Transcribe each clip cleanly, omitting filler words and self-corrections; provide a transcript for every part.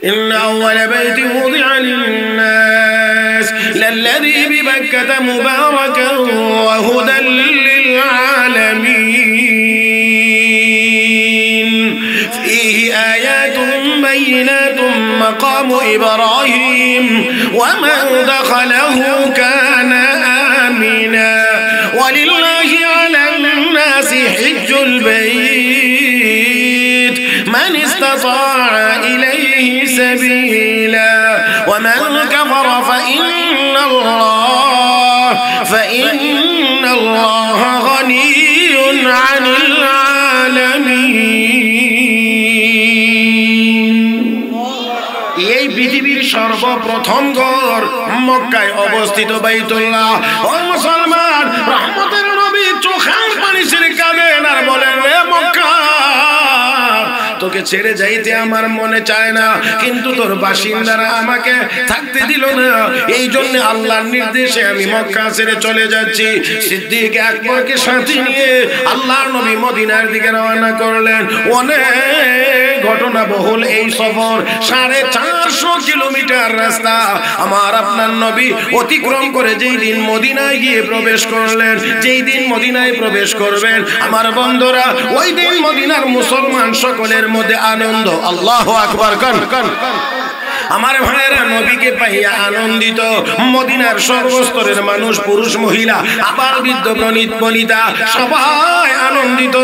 إن أول بيت وضع للناس للذي ببكة مباركا وهدى للعالمين فيه آيات بينات مقام إبراهيم ومن دخله كان آمنا ولله على الناس حج البيت من استطاع إليه سبيلا ومن كفر فإن الله غني عن العالمين এই পৃথিবীর সর্বপ্রথম ঘর মক্কায় অবস্থিত বাইতুল্লাহ। ও মুসলমান, রহমতের নবী চোখের পানি ছেড়ে কাঁদেন আর বলেন, রে মক্কা, তোকে ছেড়ে যাইতে আমার মনে চায় না, কিন্তু তোর বাসিন্দারা আমাকে থাকতে দিল না, এই জন্য আল্লাহর নির্দেশে আমি মক্কা ছেড়ে চলে যাচ্ছি। সিদ্দিক আকবরকে সাথে নিয়ে আল্লাহর নবী মদিনার দিকে রওনা করলেন। অনেক ঘটনা বহুল এই সফর, 450 কিলোমিটার রাস্তা আমার আপনার নবী অতিক্রম করে যেই দিন মদিনায় গিয়ে প্রবেশ করলেন, যেই দিন মদিনায় প্রবেশ করবেন আমার বন্ধুরা, ওই দিন মদিনার মুসলমান সকলের মধ্যে আনন্দ। আল্লাহু আকবার কান কান। আমার ভাইয়েরা নবীকে পাইয়া আনন্দিত। মদিনার সর্বস্তরের মানুষ, পুরুষ মহিলা, আবার বৃদ্ধ বনিতা সবাই আনন্দিত।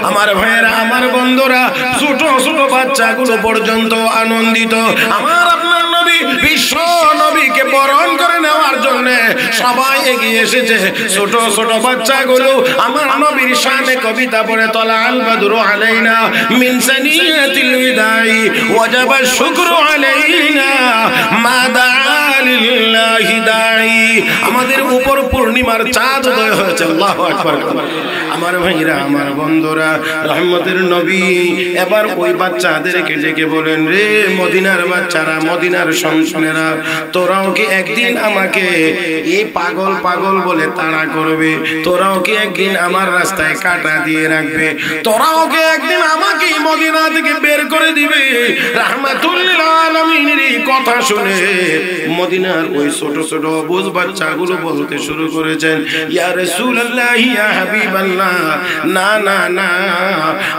আমার ভাইয়েরা, আমার বন্ধুরা, ছোট ছোট বাচ্চাগুলো পর্যন্ত আনন্দিত। আমার আপনার নবী, বিশ্ব নবীকে বরণ করে নেওয়ার জন্য সবাই এগিয়ে এসেছে। ছোট ছোট বাচ্চাগুলো আমার নবীর শানে কবিতা পড়ে, তলা আল বাদরু আলাইনা মিন সানিয়াতিল বিদাই ওয়াজাবা শুকরু আলাইনা মা দাআ লিল্লাহি দাঈ। আমাদের উপর পূর্ণিমার চাঁদ উদয় হয়েছে। আল্লাহু আকবার। আমার ভাইরা, আমার বন্ধুরা, রহমতের নবী এবার ওই বাচ্চাদেরকে ডেকে বলেন, রে মদিনার বাচ্চারা, মদিনার সন্তানেরা, তোরাও কি একদিন আমাকে এই পাগল পাগল বলে তাড়া করবে? তোরাও কি একদিন আমার রাস্তায় কাটা দিয়ে রাখবে? তোরাও কি একদিন আমাকে মদিনা থেকে বের করে দিবে? রাহমাতুল লিল আলামিনের এই কথা শুনে মদিনার ওই ছোট ছোট বুঝ বাচ্চাগুলো বলতে শুরু করেছেন, ইয়া রাসূলুল্লাহ, ইয়া হাবিবাল্লাহ, না না না,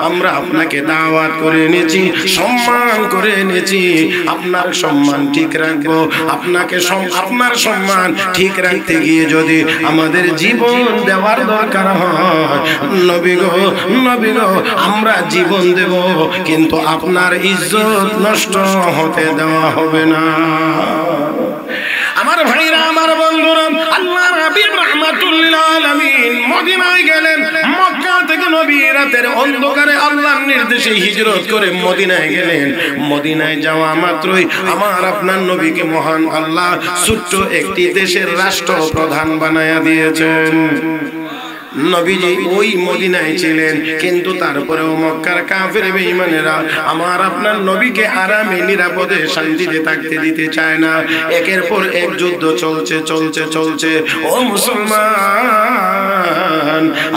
আমরা আপনাকে দাওয়াত করে এনেছি, সম্মান করে এনেছি, আপনার সম্মান ঠিক রাখবো। আপনাকে আপনার সম্মান ঠিক রাখতে গিয়ে যদি আমাদের জীবন দেওয়ার দরকার হয়, নবী গো, নবী গো, আমরা জীবন দেব, কিন্তু আপনার ইজ্জত নষ্ট হতে দেওয়া হবে না। আমার ভাইরা, আমার বন্ধুরা, আল্লাহর হাবিব রাহমাতুল লিল আলামিন মদিনায় গেলেন। মক্কা থেকে নবী রাতের অন্ধকারে আল্লাহর নির্দেশে হিজরত করে মদিনায় গেলেন। মদিনায় যাওয়া মাত্রই আমার আপনার নবীকে মহান আল্লাহ ছোট্ট একটি দেশের রাষ্ট্রপ্রধান বানায়া দিয়েছেন। নবীজি ওই মদিনায় ছিলেন, কিন্তু তারপরেও মক্কার কাফের বেঈমানেরা আমার আপনার নবীকে আরামে নিরাপদে শান্তিতে থাকতে দিতে চায় না। একের পর এক যুদ্ধ চলছে চলছে চলছে। ও মুসলমান,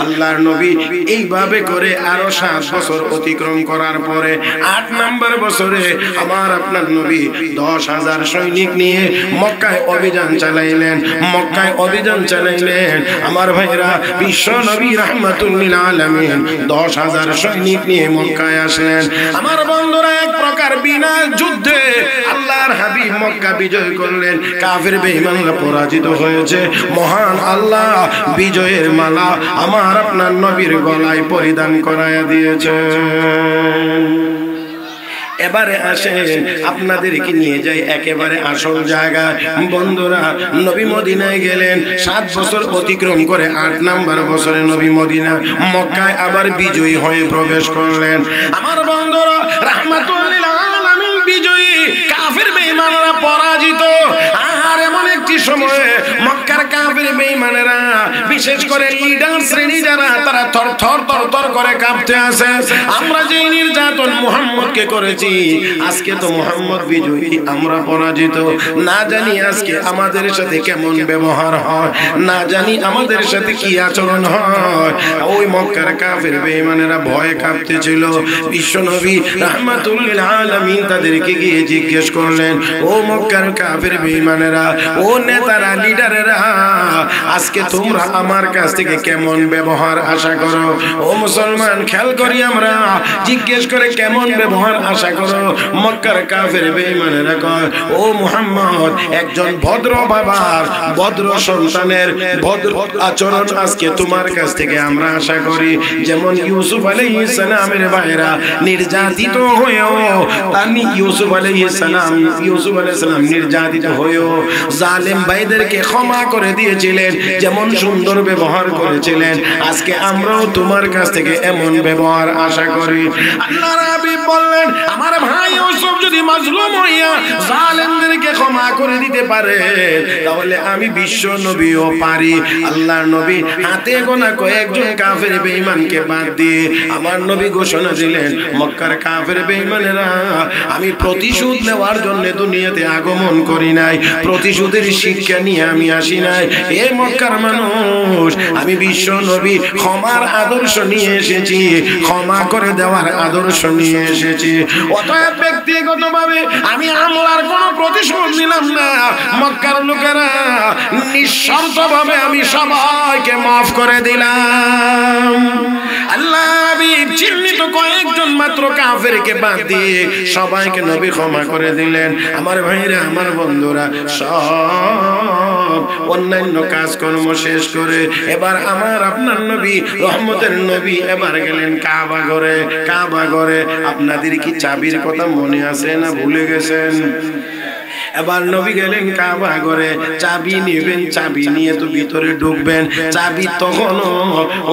আল্লাহর নবী এইভাবে করে আরো 7 বছর অতিক্রম করার পরে 8 নম্বর বছরে আমার আপনার নবী 10,000 সৈনিক নিয়ে মক্কায় অভিযান চালাইলেন। মক্কায় অভিযান চালাইলেন। আমার ভাইরা, বিশ্ব নবী রাহমাতুল লিল আলামিন 10,000 সৈনিক নিয়ে মক্কায় আসলেন। আমার বন্ধুরা, এক প্রকার বিনা যুদ্ধে আল্লাহর হাবিব মক্কা বিজয় করলেন। কাফের বেঈমানরা পরাজিত হয়েছে। মহান আল্লাহ বিজয়ের মালা আমার আপনার নবীর গলায় পরিধান করায়া দিয়েছেন। এবারে আসেন, আপনাদেরকে নিয়ে যাই একেবারে আসল জায়গায়। বন্ধুরা, নবী মদিনায় গেলেন। 7 বছর অতিক্রম করে 8 নম্বর বছরে নবী মদিনা মক্কায় আবার বিজয়ী হয়ে প্রবেশ করলেন। আমার বন্ধুরা, রাহমাতুল লিল আলামিন বিজয়ী, কাফের বেঈমানরা পরাজিত। আর এমন একটি সময়ে মক্কার কাফের বেঈমানেরা বিশেষ করে লিডার শ্রেণী যারা তারা থর করে কাঁপতে আছে। আমরা যে নির্যাতন মুহাম্মদকে করেছি, আজকে তো মুহাম্মদ বিজয়ী, আমরা পরাজিত। না জানি আজকে আমাদের সাথে কেমন ব্যবহার হয়, না জানি আমাদের সাথে কি আচরণ হয়। ওই মক্কার কাফের বেঈমানেরা ভয়ে কাঁপতেছিল। বিশ্বনবী রাহমাতুল লিল আলামিন তাদেরকে গিয়ে জিজ্ঞেস করলেন, ও মক্কার কাফের বেঈমানেরা, ও নেতারা, লিডারেরা, আজকে তোমরা আমার কাছ থেকে কেমন ব্যবহার আশা করো? ও মুসলমান, খেয়াল করি আমরা, জিজ্ঞেস করে কেমন ব্যবহার আশা করো? মক্কার কাফের বেঈমানেরা কয়, ও মুহাম্মদ, একজন ভদ্র বাবার ভদ্র সন্তানের ভদ্র আচরণ আজকে তোমার কাছ থেকে আমরা আশা করি। যেমন ইউসুফ আলাইহিস সালামের ভাইরা নির্যাতিত হয়েও ইউসুফ আলাইহিস সালাম নির্যাতিত হয়েও জালেম ভাইদেরকে ক্ষমা করে দিয়েছিলেন, যেমন সুন্দর ব্যবহার করেছিলেন, আজকে আমরাও তোমার কাছ থেকে এমন ব্যবহার আশা করি। আল্লাহর হাবিব বললেন, আমার ভাই ইউসুফ যদি মাজলুম হইয়া জালেমদেরকে ক্ষমা করে দিতে পারে, তাহলে আমি বিশ্ব নবীও পারি। আল্লাহর নবী হাতে গোনা কয়েকজন কাফের বেঈমানকে বাদ দিয়ে আমার নবী ঘোষণা দিলেন, মক্কার কাফের বেঈমানেরা, আমি প্রতিশোধ নেওয়ার জন্য দুনিয়াতে আগমন করি নাই, প্রতিশোধের শিক্ষা নিয়ে আমি আসি নাই। এ মক্কার মানুষ, আমি বিশ্ব নবী ক্ষমার আদর্শ নিয়ে এসেছি, ক্ষমা করে দেওয়ার আদর্শ নিয়ে এসেছি। অতএব ব্যক্তিগতভাবে আমি আমলার কোনো প্রতিশোধ নিলাম না। মক্কার লোকেরা নিঃশর্তভাবে আমি সবাইকে মাফ করে দিলাম। আল্লাহ হাবিব চিহ্নিত কয়েকজন মাত্র কাফেরকে বাদ দিয়ে সবাইকে নবী ক্ষমা করে দিলেন। আমার ভাইরা, আমার বন্ধুরা, সব অন্যান্য কাজকর্ম শেষ করে এবার আমার আপনার নবী, রহমতের নবী, এবার গেলেন কাবা ঘরে। কাবা ঘরে আপনাদের কি চাবির কথা মনে আছে না ভুলে গেছেন? এবার নবী গেলেন কাবা ঘরে, চাবি নেবেন, চাবি নিয়ে তো ভিতরে ঢুকবেন। চাবি তখনও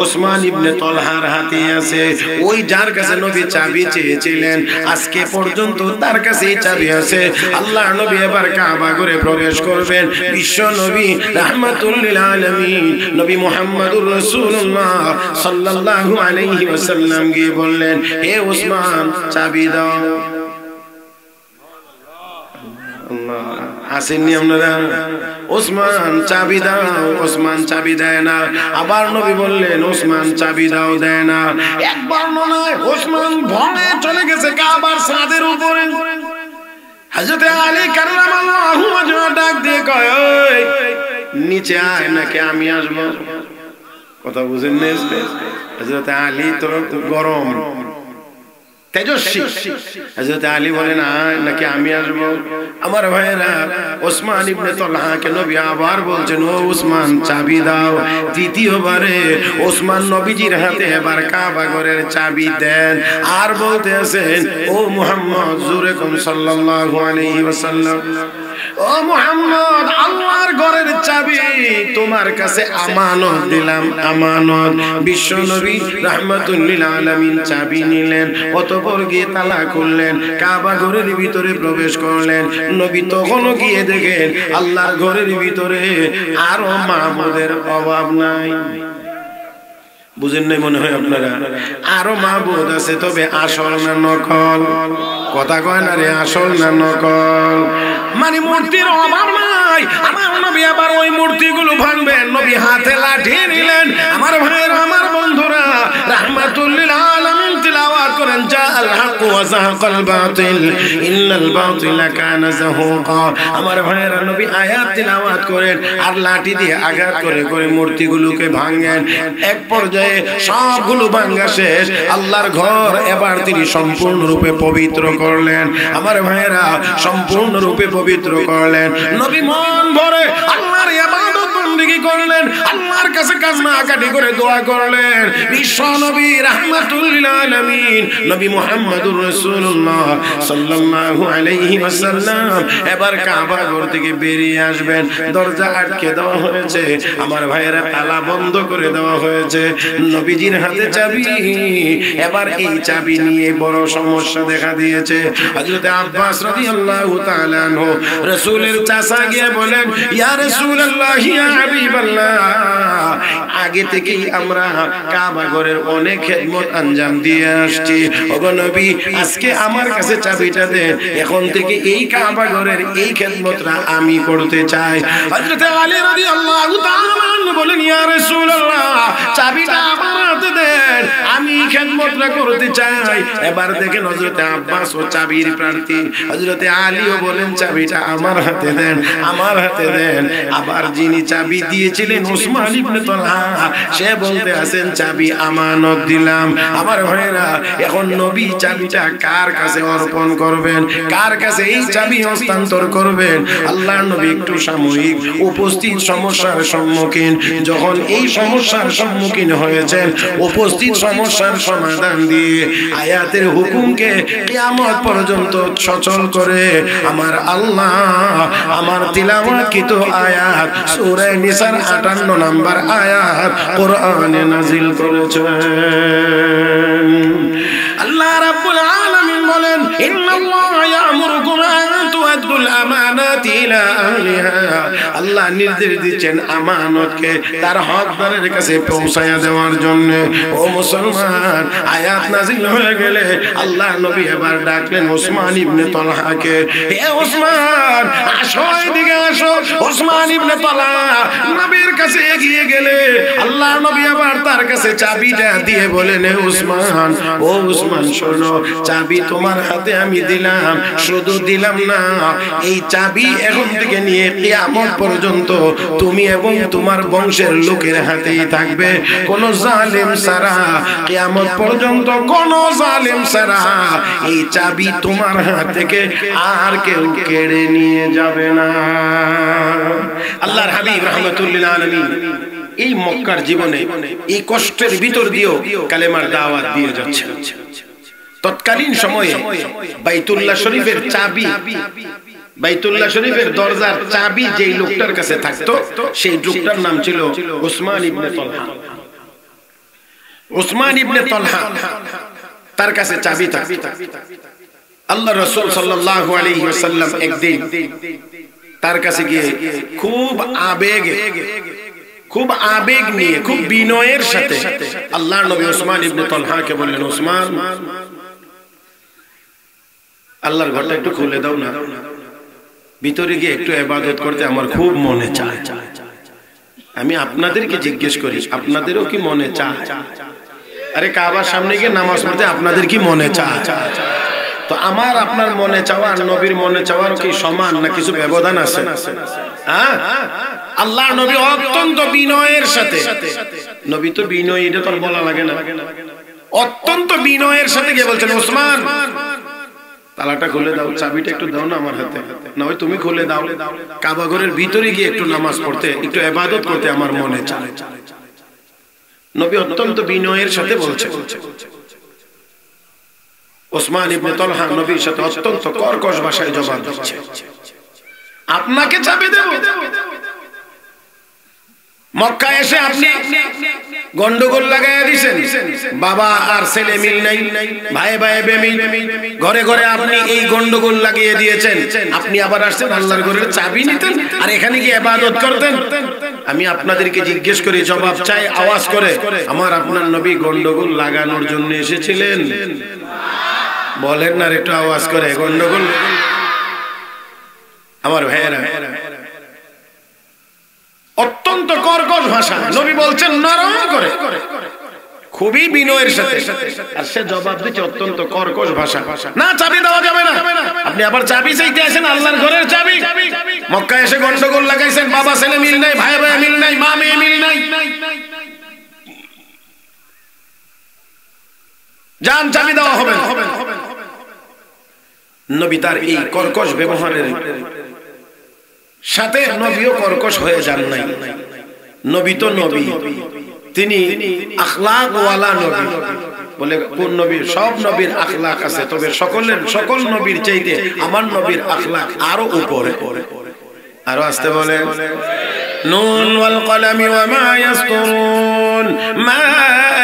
ওসমান ইবনে তলহার হাতে আছে। ওই যার কাছে নবী চাবি চেয়েছিলেন, আজকে পর্যন্ত তার কাছেই চাবি আছে। আল্লাহ নবী এবার কাবা ঘরে প্রবেশ করবেন। বিশ্ব নবী রাহমাতুল লিল আলামিন নবী মুহাম্মদুর রাসূলুল্লাহ সাল্লাল্লাহু আলাইহি ওয়াসাল্লাম গিয়ে বললেন, হে ওসমান, চাবি দাও। আসেননি আপনারা? ওসমান চাবি দাও, ওসমান চাবি দেয় না। আবার নবী বললেন, ওসমান চাবি দাও, দেয় না। একবার নয়, ওসমান ভয়ে চলে গেছে কাবার ছাদের উপরে। হযরত আলী কাররামাল্লাহু ওয়াজহু ডাক দিয়ে কয়, ওই নিচে আয়, নাকি আমি আসব? কথা বুঝেন না? হযরত আলী তো গরম, তেজস্বী। হযরত আলী বলেন, আয়, নাকি আমি আসবো? আমার ভাইয়েরা, ওসমান ইবনে তলহাকে নবী আবার বলছেন, ও ওসমান চাবি দাও। তৃতীয়বারে ওসমান নবীজির হাতে এবার কাবা ঘরের চাবি দেন, আর বলতে আছেন, ও মুহাম্মদ, জোরে কোন সাল্লাল্লাহু আলাইহি ওয়াসাল্লাম, ও মুহাম্মদ, আল্লাহর ঘরের চাবি তোমার কাছে আমানত দিলাম, আমানত। বিশ্ব নবী রাহমাতুল লিল আলামিন চাবি নিলেন, অতঃপর গিয়ে তালা খুললেন, কাবা ঘরের ভিতরে প্রবেশ করলেন। নবী তখনও গিয়ে দেখেন আল্লাহর ঘরের ভিতরে আরো মাহবুদের অভাব নাই। বুঝেন নাই মনে হয় আপনারা? আরো মাহবুদ আছে, তবে আসল না নকল? কথা কয় না রে, আসল না নকল? মানে মূর্তির অভাব নাই। আমার নবী আবার ওই মূর্তিগুলো ভাঙবেন, নবী হাতে লাঠি নিলেন। আমার ভাইয়েরা, আমার বন্ধুরা, রাহমাতুল লিল আলামিন তিলাওয়াত করেন, জাআল হক ওয়া যাহাকাল বাতিল ইন্নাল বাতিলা কানা যাহুকা। আমার ভাইয়েরা, নবী আয়াত তিলাওয়াত করেন আর লাঠি দিয়ে আঘাত করে করে মূর্তিগুলোকে ভাঙেন। এক পর্যায়ে সবগুলো ভাঙা শেষ। আল্লাহর ঘর এবার তিনি সম্পূর্ণরূপে পবিত্র করলেন। আমার ভাইয়েরা, সম্পূর্ণরূপে পবিত্র করলেন। নবী মন ভরে আল্লাহর ইবাদত বন্দেগী করলেন, আল্লাহর কাছে কান্নাকাটি করে দোয়া করলেন। বিশ্ব নবী রাহমাতুল লিল আলামিন নবী মুহাম্মদুর রাসূলুল্লাহ সাল্লাল্লাহু আলাইহি ওয়াসাল্লাম এবার কাবা ঘর থেকে বেরিয়ে আসবেন। দরজা আটকে দেওয়া হয়েছে, আমার ভাইয়েরা তালা বন্ধ করে দেওয়া হয়েছে, নবীজির হাতে চাবি। এবার এই চাবি নিয়ে বড় সমস্যা দেখা দিয়েছে। হযরত আব্বাস রাদিয়াল্লাহু তাআলা আনহু রাসূলের চাচা গিয়ে বলেন, ইয়া রাসূলুল্লাহ, ইয়া হাবিবাল্লাহ, আগে থেকেই আমরা কাবা ঘরের অনেক খেদমত আঞ্জাম দিয়ে আসছি, ওগো নবী আজকে আমার কাছে চাবিটা দেন, এখন থেকে এই কাবা ঘরের এই খেদমতটা আমি করতে চাই। হযরত আলী রাদিয়াল্লাহু তাআলা আনহু বলেন, ইয়া রাসূলুল্লাহ, চাবিটা আমার হাতে দেন, আমি খেদমতটা করতে চাই। এবার দেখেন হযরত আব্বাস ও চাবির প্রার্থী, হযরত আলীও বলেন চাবিটা আমার হাতে দেন, আমার হাতে দেন। আবার যিনি চাবি দিয়েছিলেন ওসমান ইবনে তালহা, সে বলতে আছেন চাবি আমানত দিলাম। আমার ভাইরা, এখন নবী চাবিটা কার কাছে অর্পণ করবেন, কার কাছে এই চাবি হস্তান্তর করবেন? আল্লাহর নবী একটু সাময়িক উপস্থিত সমস্যার সম্মুখীন, যখন এই সমস্যার সম্মুখীন হয়েছেন, উপস্থিত সমস্যার সমাধান দিয়ে আয়াতের হুকুমকে কিয়ামত পর্যন্ত সচল করে আমার আল্লাহ আমার তিলাওয়াতকৃত আয়াত সূরা নিসার 58 নম্বর আয়াত কোরআনে নাযিল করেছেন। আল্লাহ রাব্বুল আলামিন বলেন, ইন্নাল্লাহা ইয়া'মুরুকুম আন তু'আদ্দুল আমানাতি ইলা আহলিহা। আল্লাহ নির্দেশ দিচ্ছেন আমানতকে তার হকদারের কাছে পৌঁছায়া দেওয়ার জন্য। ও মুসলমান, আয়াত নাযিল হয়ে গেলে আল্লাহ নবী এবার ডাকলেন ওসমান ইবনে তালহাকে, হে ওসমান, আসো এদিকে আসো। ওসমান ইবনে তালহা নবীর কাছে এগিয়ে গেলে আল্লাহ নবী আবার তার কাছে চাবিটা দিয়ে বলেন, হে ওসমান, ও ওসমান শোনো, চাবি তোমার হাতে আমি দিলাম, শুধু দিলাম না, এই চাবি এখন থেকে নিয়ে কিয়ামত পর্যন্ত তুমি এবং তোমার বংশের লোকের হাতেই থাকবে। কোন জালেম ছাড়া কিয়ামত পর্যন্ত, কোন জালেম ছাড়া এই চাবি তোমার হাত থেকে আর কেউ কেড়ে নিয়ে যাবে না। আল্লাহর হাবিব রাহমাতুল লিল আলামিন এই মক্কার জীবনে এই কষ্টের ভিতর দিয়েও কালেমার দাওয়াত দিয়ে যাচ্ছেন। তৎকালীন সময়ে বাইতুল্লাহ শরীফের চাবি, বাইতুল্লাহ শরীফের দরজার চাবি যেই লোকটার কাছে থাকতো, সেই লোকটার নাম ছিল ওসমান ইবনে তালহা। ওসমান ইবনে তালহা তার কাছে চাবি থাকতো। আল্লাহ রাসূল সাল্লাল্লাহু আলাইহি ওয়াসাল্লাম একদিন তার কাছে গিয়ে খুব আবেগ নিয়ে, খুব বিনয়ের সাথে আল্লাহর নবী ওসমান ইবনে তালহাকে বললেন, ওসমান, আল্লাহর ঘরটা একটু খুলে দাও না, ভিতরে গিয়ে একটু ইবাদত করতে আমার খুব মনে চায়। আমি আপনাদেরকে জিজ্ঞেস করি, আপনাদেরও কি মনে চায়? আরে কাবার সামনে গিয়ে নামাজ পড়তে আপনাদের কি মনে চায়? তো আমার আপনার মনে চাওয়া আর নবীর মনে চাওয়ার কি সমান, না কিছু ব্যবধান আছে? হ্যাঁ, আল্লাহ নবী অত্যন্ত বিনয়ের সাথে, নবী তো বিনয়, এটা তো বলা লাগে না, অত্যন্ত বিনয়ের সাথে গিয়ে বলছেন, ওসমান, তালাটা খুলে দাও, চাবিটা একটু দাও না আমার হাতে, না হয় তুমি খুলে দাও, কাবা ঘরের ভিতরে গিয়ে একটু নামাজ পড়তে, একটু ইবাদত করতে আমার মনে চায়। নবী অত্যন্ত বিনয়ের সাথে বলছে। ওসমান ইবনে তালহা নবীর সাথে অত্যন্ত কর্কশ ভাষায় জবাব দিচ্ছে, আপনাকে চাবি দেব? মক্কা এসে আপনি গন্ডগোল লাগাইয়া দিয়েছেন, বাবা আর ছেলে মিল নাই, ভাই ভাই বেমিল, ঘরে ঘরে আপনি এই গন্ডগোল লাগিয়ে দিয়েছেন। আপনি আবার আসছেন আল্লাহর ঘরের চাবি নিতেন আর এখানে গিয়ে ইবাদত করতেন। আমি আপনাদেরকে জিজ্ঞেস করি, জবাব চাই আওয়াজ করে, আমার আপনার নবী গন্ডগোল লাগানোর জন্য এসেছিলেন? বলেন না একটু আওয়াজ করে, গন্ডগোল? আমার ভাইয়েরা, অত্যন্ত কর্কশ ভাষা নবী বলছেন, নরম করে, খুবই বিনয়ের সাথে, আর সে জবাব দিচ্ছে অত্যন্ত কর্কশ ভাষা, না চাবি দেওয়া যাবে না। আপনি আবার চাবি চাইতে আসেন, আল্লাহর ঘরের চাবি। মক্কা এসে গন্ডগোল লাগাইছেন, বাবা ছেলে মিল নাই, ভাই ভাই মিল নাই, মা মেয়ে মিল নাই, জান চাবি দেওয়া হবে না। নবী তার এই কর্কশ ব্যবহারের সাথে নবীও কর্কশ হয়ে যান নাই। নবী তো নবী, তিনি আখলাক ওয়ালা নবী। বলে কোন নবী? সব নবীর আখলাক আছে, তবে সকল নবীর চাইতে আমার নবীর আখলাক আরো উপরে। আরো আসতে বলে, নুন ওয়াল কলামি ওয়া মা ইয়াসতুরুন মা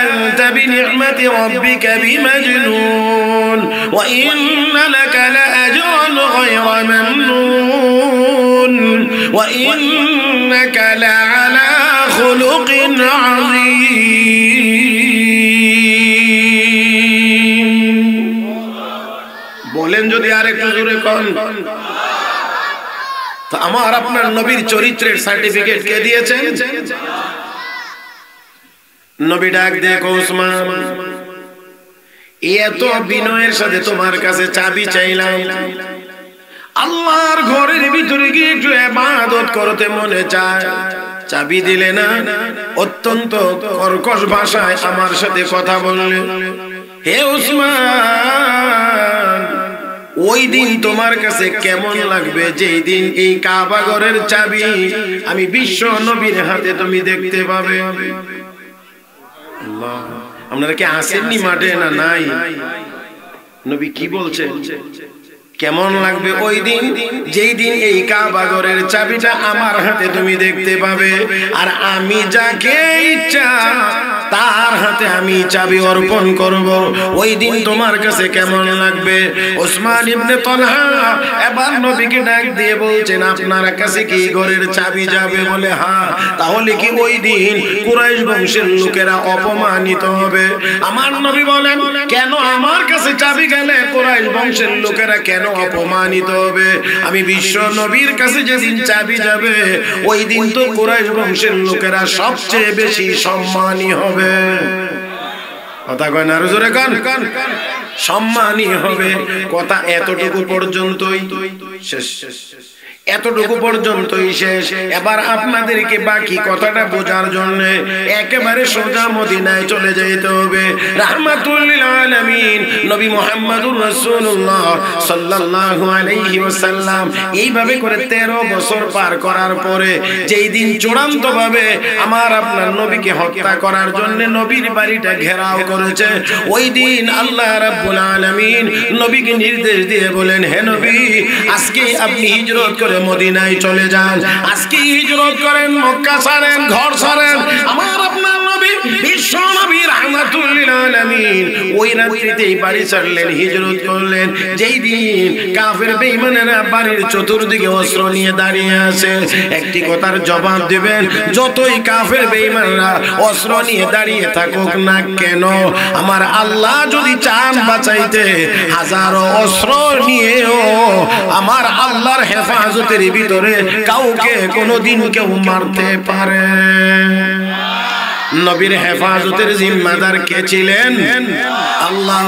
আনতা বিনি'মাতি রাব্বিকা বিমাজনুন ওয়া ইন্না লাকা লাআজরান গায়রা মামনুন ওয়া ইন্নাকা লাআলা খুলুকিন আযীম। বলেন যদি আরেকটু জোরে কোন। তো আমার আপনার নবীর চরিত্রের সার্টিফিকেট কে দিয়েছেন? নবী ডাক দেখো ওসমান, এত বিনয়ের সাথে তোমার কাছে চাবি চাইলাম, আল্লাহর ঘরের ভিতরে গিয়ে একটু ইবাদত করতে মনে চায়, চাবি দিলে না, অত্যন্ত কর্কশ ভাষায় আমার সাথে কথা বললে। হে ওসমান, ওই দিন তোমার কাছে কেমন লাগবে যেই দিন এই কাবা ঘরের চাবি আমি বিশ্ব নবীর হাতে তুমি দেখতে পাবে। আল্লাহ, আপনারা কি আসেননি মাঠে না নাই? নবী কি বলছেন? কেমন লাগবে ওই দিন যেই দিন এই কাবা ঘরের চাবিটা আমার হাতে তুমি দেখতে পাবে, আর আমি যাকে ইচ্ছা তার হাতে আমি চাবি অর্পণ করব। ওই দিন তোমার কাছে কেমন লাগবে? ওসমান ইবনে তালহা এবার নবীকে ডাক দিয়ে বলছেন, আপনার কাছে কি ঘরের চাবি যাবে? বলে হ্যাঁ। তাহলে কি ওই দিন কুরাইশ বংশের লোকেরা অপমানিত হবে? আমার নবী বলেন, কেন আমার কাছে চাবি গেলে কুরাইশ বংশের লোকেরা কেন অপমানিত হবে? আমি বিশ্ব নবীর কাছে যেদিন চাবি যাবে ওই দিন তো কুরাইশ বংশের লোকেরা সবচেয়ে বেশি সম্মানী হবে। কথা কয় না? আরো জোরে কান। সম্মানী হবে। কথা এতটুকু পর্যন্তই শেষ, এতটুকু পর্যন্তই শেষ। এবার আপনাদেরকে বাকি কথাটা বোঝার জন্য একেবারে সোজা মদিনায় চলে যেতে হবে। রাহমাতুল লিল আলামিন নবী মুহাম্মদুর রাসূলুল্লাহ সাল্লাল্লাহু আলাইহি ওয়াসাল্লাম এইভাবে করে 13 বছর পার করার পরে যেই দিন চূড়ান্ত ভাবে আমার আপনার নবীকে হত্যা করার জন্য নবীর বাড়িটা ঘেরাও করেছে, ওই দিন আল্লাহ রাব্বুল আলামিন নবীকে নির্দেশ দিয়ে বলেন, হে নবী, আজকে আপনি হিজরত করে মদিনায় চলে যান, আজকে হিজরত করেন, মক্কা ছাড়েন, ঘর ছাড়েন। আমার আপনার নবী বিশ্ব নবী রাহমাতুল লিল আলামিন ওই রাত্রিতেই বাড়ি ছাড়লেন, হিজরত করলেন। যেই দিন কাফের বেঈমানেরা বাড়ির চতুর্দিকে অস্ত্র নিয়ে দাঁড়িয়ে আছে, একটি কথার জবাব দিবেন, যতই কাফের বেঈমানরা অস্ত্র নিয়ে দাঁড়িয়ে থাকুক না কেন, আমার আল্লাহ যদি চান বাঁচাইতে হাজারো অস্ত্র নিয়েও আমার আল্লাহর হেফাজতের ভিতরে কাউকে কোনোদিন কেউ মারতে পারে। নবীর হেফাজতের জিম্মাদার কে ছিলেন? আল্লাহ।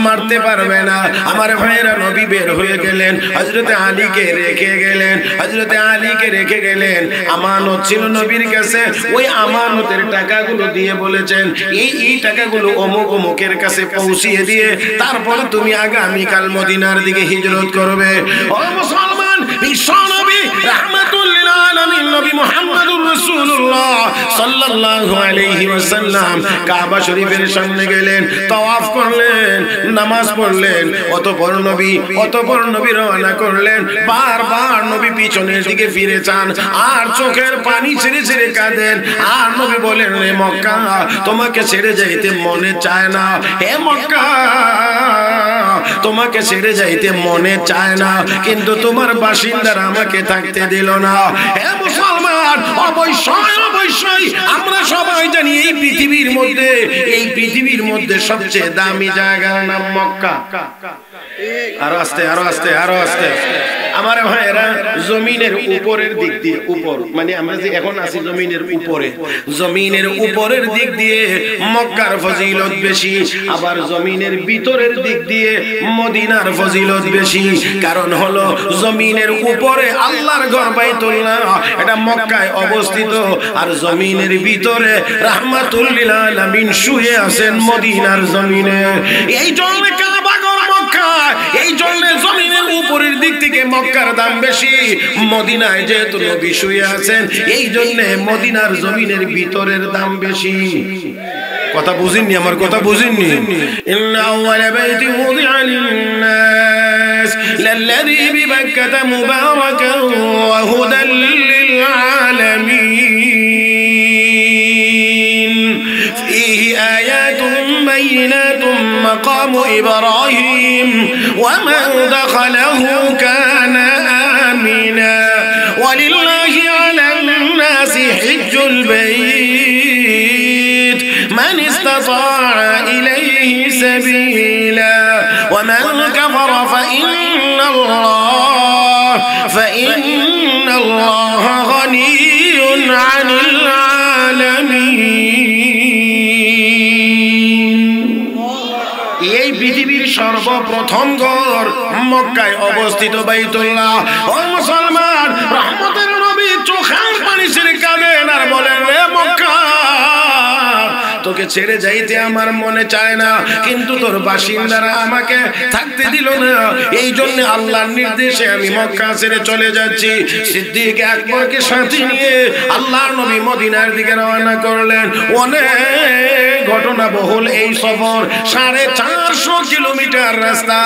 মারতে পারবে না। আমার ভাইরা নবী বের হয়ে গেলেন, হযরতে আলীকে রেখে গেলেন, হযরতে আলীকে রেখে গেলেন। আমানত ছিল নবীর কাছে, ওই আমানতের টাকাগুলো দিয়ে বলেছেন, এই টাকাগুলো অমুক অমুকের কাছে পৌঁছিয়ে দিয়ে তারপর তুমি আগামীকাল মদিনার দিকে হিজরত করবে। ও মুসলমান, বিশ্ব নবী রাহমাতুল লিল আলামিন নবী মুহাম্মদুর রাসূলুল্লাহ সাল্লাল্লাহু আলাইহি ওয়াসাল্লাম কাবা শরীফের সামনে গেলেন, তাওয়াফ করলেন, নামাজ পড়লেন, অতঃপর নবী রওনা করলেন। বারবার নবী পিছনের দিকে ফিরে চান আর চোখের পানি ছেড়ে ছেড়ে কাঁদেন। আর নবী বলেন, হে মক্কা, তোমাকে ছেড়ে যাইতে মনে চায় না। হে মক্কা, তোমাকে ছেড়ে যাইতে মনে চায় না, কিন্তু তোমার বাসিন্দারা আমাকে থাকতে দিল না। হে মুসলমান, অবশ্যই আমরা সবাই জানি এই পৃথিবীর মধ্যে সবচেয়ে দামি জায়গার নাম মক্কা। আরো আস্তে আমার ভাইয়েরা, জমিনের উপরের দিক দিয়ে, উপর মানে আমরা যে এখন আছি জমিনের উপরের দিক দিয়ে মক্কার ফজিলত বেশি, আবার জমিনের ভিতরের দিক দিয়ে মদিনার ফজিলত বেশি। কারণ হলো জমিনের উপরে আল্লাহর ঘর বাইতুল্লাহ, এটা মক্কায় অবস্থিত, আর জমিনের ভিতরে রাহমাতুল লিল আলামিন শুয়ে আছেন মদিনার জমিনে। এই জন্য কাবা ঘর মক্কা এই জন্য জমিনের উপরের দিক থেকে মক্কার দাম বেশি, মদিনায় যেহেতু নবী শুয়ে আছেন এই জন্য মদিনার জমিনের ভিতরের দাম বেশি। কথা বুঝিননি? আমার কথা বুঝিননি? ইন্না আউয়ালা বাইতি উযিআ লিন-নাস লাল্লাযী বিবাক্কাতা মুবারাকান ওয়া হুদাল লিল আলামিন ফীহি আয়াতুন বাইয়িনাতুন মাকামু ইব্রাহিম ওয়া মান দাখালাহু কানা আমিনা ওয়া লিল্লাহি আলান-নাসি হিজ্জুল বাইত من استطاع إليه سبيلا ومن كفر فإن الله غني عن العالمين। এই পৃথিবীর সর্বপ্রথম ঘর মক্কায় অবস্থিত বাইতুল্লাহ। ও মুসলমান, রহমতের নবী চোখের পানি ছেড়ে কাঁদেন আর বলেন, রে মক্কা, তোকে ছেড়ে যাইতে আমার মনে চায় না, কিন্তু তোর বাসিন্দারা আমাকে থাকতে দিল না, এই জন্য আল্লাহর নির্দেশে আমি মক্কা ছেড়ে চলে যাচ্ছি। সিদ্দিক আকবরকে সাথে নিয়ে আল্লাহর নবী মদিনার দিকে রওনা করলেন। অনেক ঘটনা বহুল এই সফর, 450 কিলোমিটার রাস্তা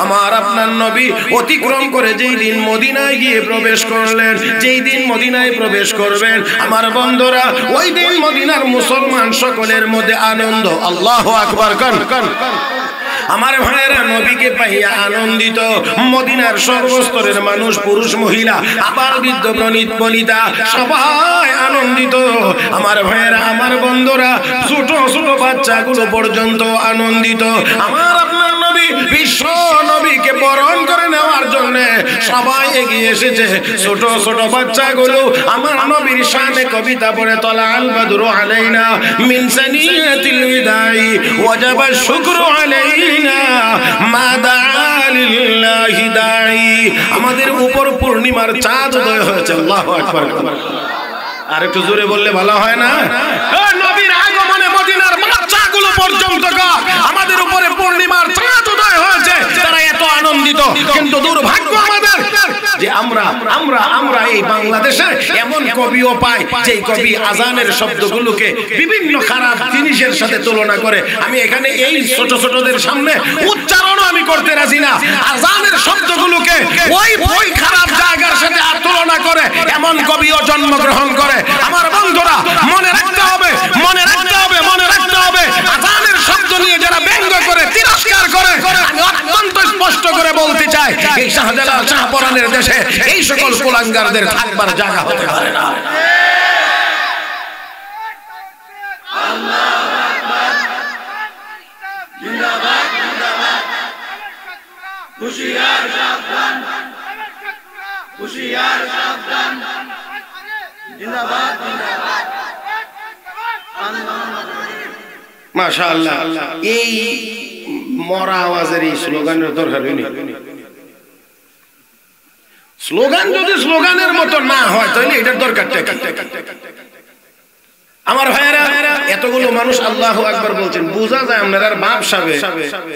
আমার আপনার নবী অতিক্রম করে যেই দিন মদিনায় গিয়ে প্রবেশ করলেন, যেই দিন মদিনায় প্রবেশ করবেন আমার বন্ধুরা, ওই দিন মদিনার মুসলমান সকলের মধ্যে আনন্দ। আল্লাহু আকবার কান। আমার ভাইয়েরা নবীকে পাইয়া আনন্দিত। মদিনার সর্বস্তরের মানুষ, পুরুষ মহিলা, আবার বৃদ্ধ বনিতা সবাই আনন্দিত। আমার ভাইয়েরা, আমার বন্ধুরা, ছোট ছোট বাচ্চাগুলো পর্যন্ত আনন্দিত। আমার আপনার নবী, বিশ্ব নবীকে বরণ করে নেওয়ার জন্য সবাই এগিয়ে এসেছে। ছোট ছোট বাচ্চাগুলো আমার নবীর শানে কবিতা পড়ে, তলা আল বাদরু আলাইনা মিন সানিয়াতিল বিদাই ওয়াজাবা শুকরু আলাইনা মা দাআ লিল্লাহি দাঈ। আমাদের উপর পূর্ণিমার চাঁদ উদয় হয়েছে। আল্লাহু আকবার। আর একটু জোরে বললে ভালো হয় না? নবীর আগমনে মদিনার বাচ্চাগুলো পর্যন্ত আমাদের উপরে পূর্ণিমার চাঁদ উদয় হয়েছে, তারা এত আনন্দিত। কিন্তু দুর্ভাগ্য আমাদের যে আমরা এই বাংলাদেশে এমন কবিও পাই যে কবি আজানের শব্দগুলোকে বিভিন্ন খারাপ জিনিসের সাথে তুলনা করে। আমি এখানে এই ছোট ছোটদের সামনে উচ্চারণও আমি করতে রাজি না। আজানের শব্দগুলোকে ওই খারাপ জায়গার সাথে আর তুলনা করে এমন কবিও জন্মগ্রহণ করে। আমার বন্ধুরা, মনে রাখতে হবে, মনে রাখতে হবে, মনে রাখতে হবে, আজানের শব্দ নিয়ে যারা ব্যঙ্গ করে, তিরস্কার করে, আমি অত্যন্ত স্পষ্ট করে বলতে চাই, এই শাহজালাল শাহপরানের দেশে এই সকল কুলাঙ্গারদের থাকবার জায়গা হতে পারে না। মাশাআল্লাহ, এই মরা আওয়াজের এই স্লোগানের দরকার নেই। স্লোগান যদি স্লোগানের মতো না হয় তাহলে এটার দরকারটা কি? আমার ভাইয়েরা, এতগুলো মানুষ আল্লাহু আকবার বলছেন, বোঝা যায় আপনারা বাপ সাবে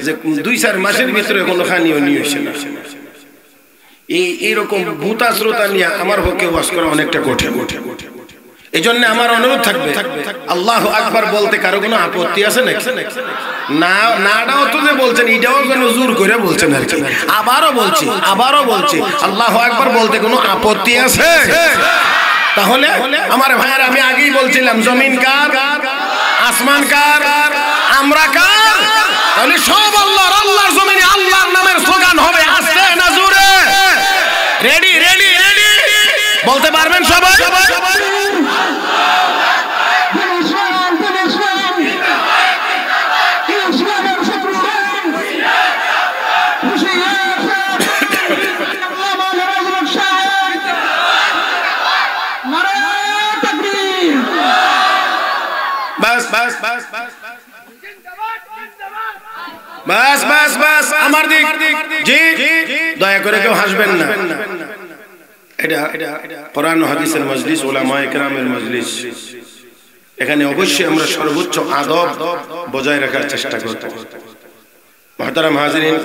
যে 2-4 মাসের ভিতরে কোনো খানিও নিয়ে আসে না। এইরকম ভূতা শ্রোতা নিয়ে আমার পক্ষে ওয়াজ করা অনেকটা কঠিন। এই জন্য আমার অনুরোধ থাকবে, আল্লাহু আকবার বলতে কারো কোনো আপত্তি আছে নাকি? না, নাটাও তো যে বলছেন এটাও যেন জোর করে বলছেন আর কি। আবারও বলছি, আল্লাহু আকবার বলতে কোনো আপত্তি আছে? তাহলে আমার ভাইয়েরা, আমি আগেই বলছিলাম, জমিন কার, আসমান কার, আমরা কার? তাহলে সব আল্লাহর। আল্লাহর জমিনে আল্লাহর নামের স্লোগান হবে, আস্তে না জোরে? রেডি রেডি রেডি বলতে পারবেন সবাই? বাস বাস বাস, আমার দিক। জি, দয়া করে কেউ হাসবেন না। এটা কোরআন হাদিসের মজলিস, উলামায়ে কেরামের মজলিস। এখানে অবশ্যই আমরা সর্বোচ্চ আদব বজায় রাখার চেষ্টা করব। মুহতারাম হাজিরিন,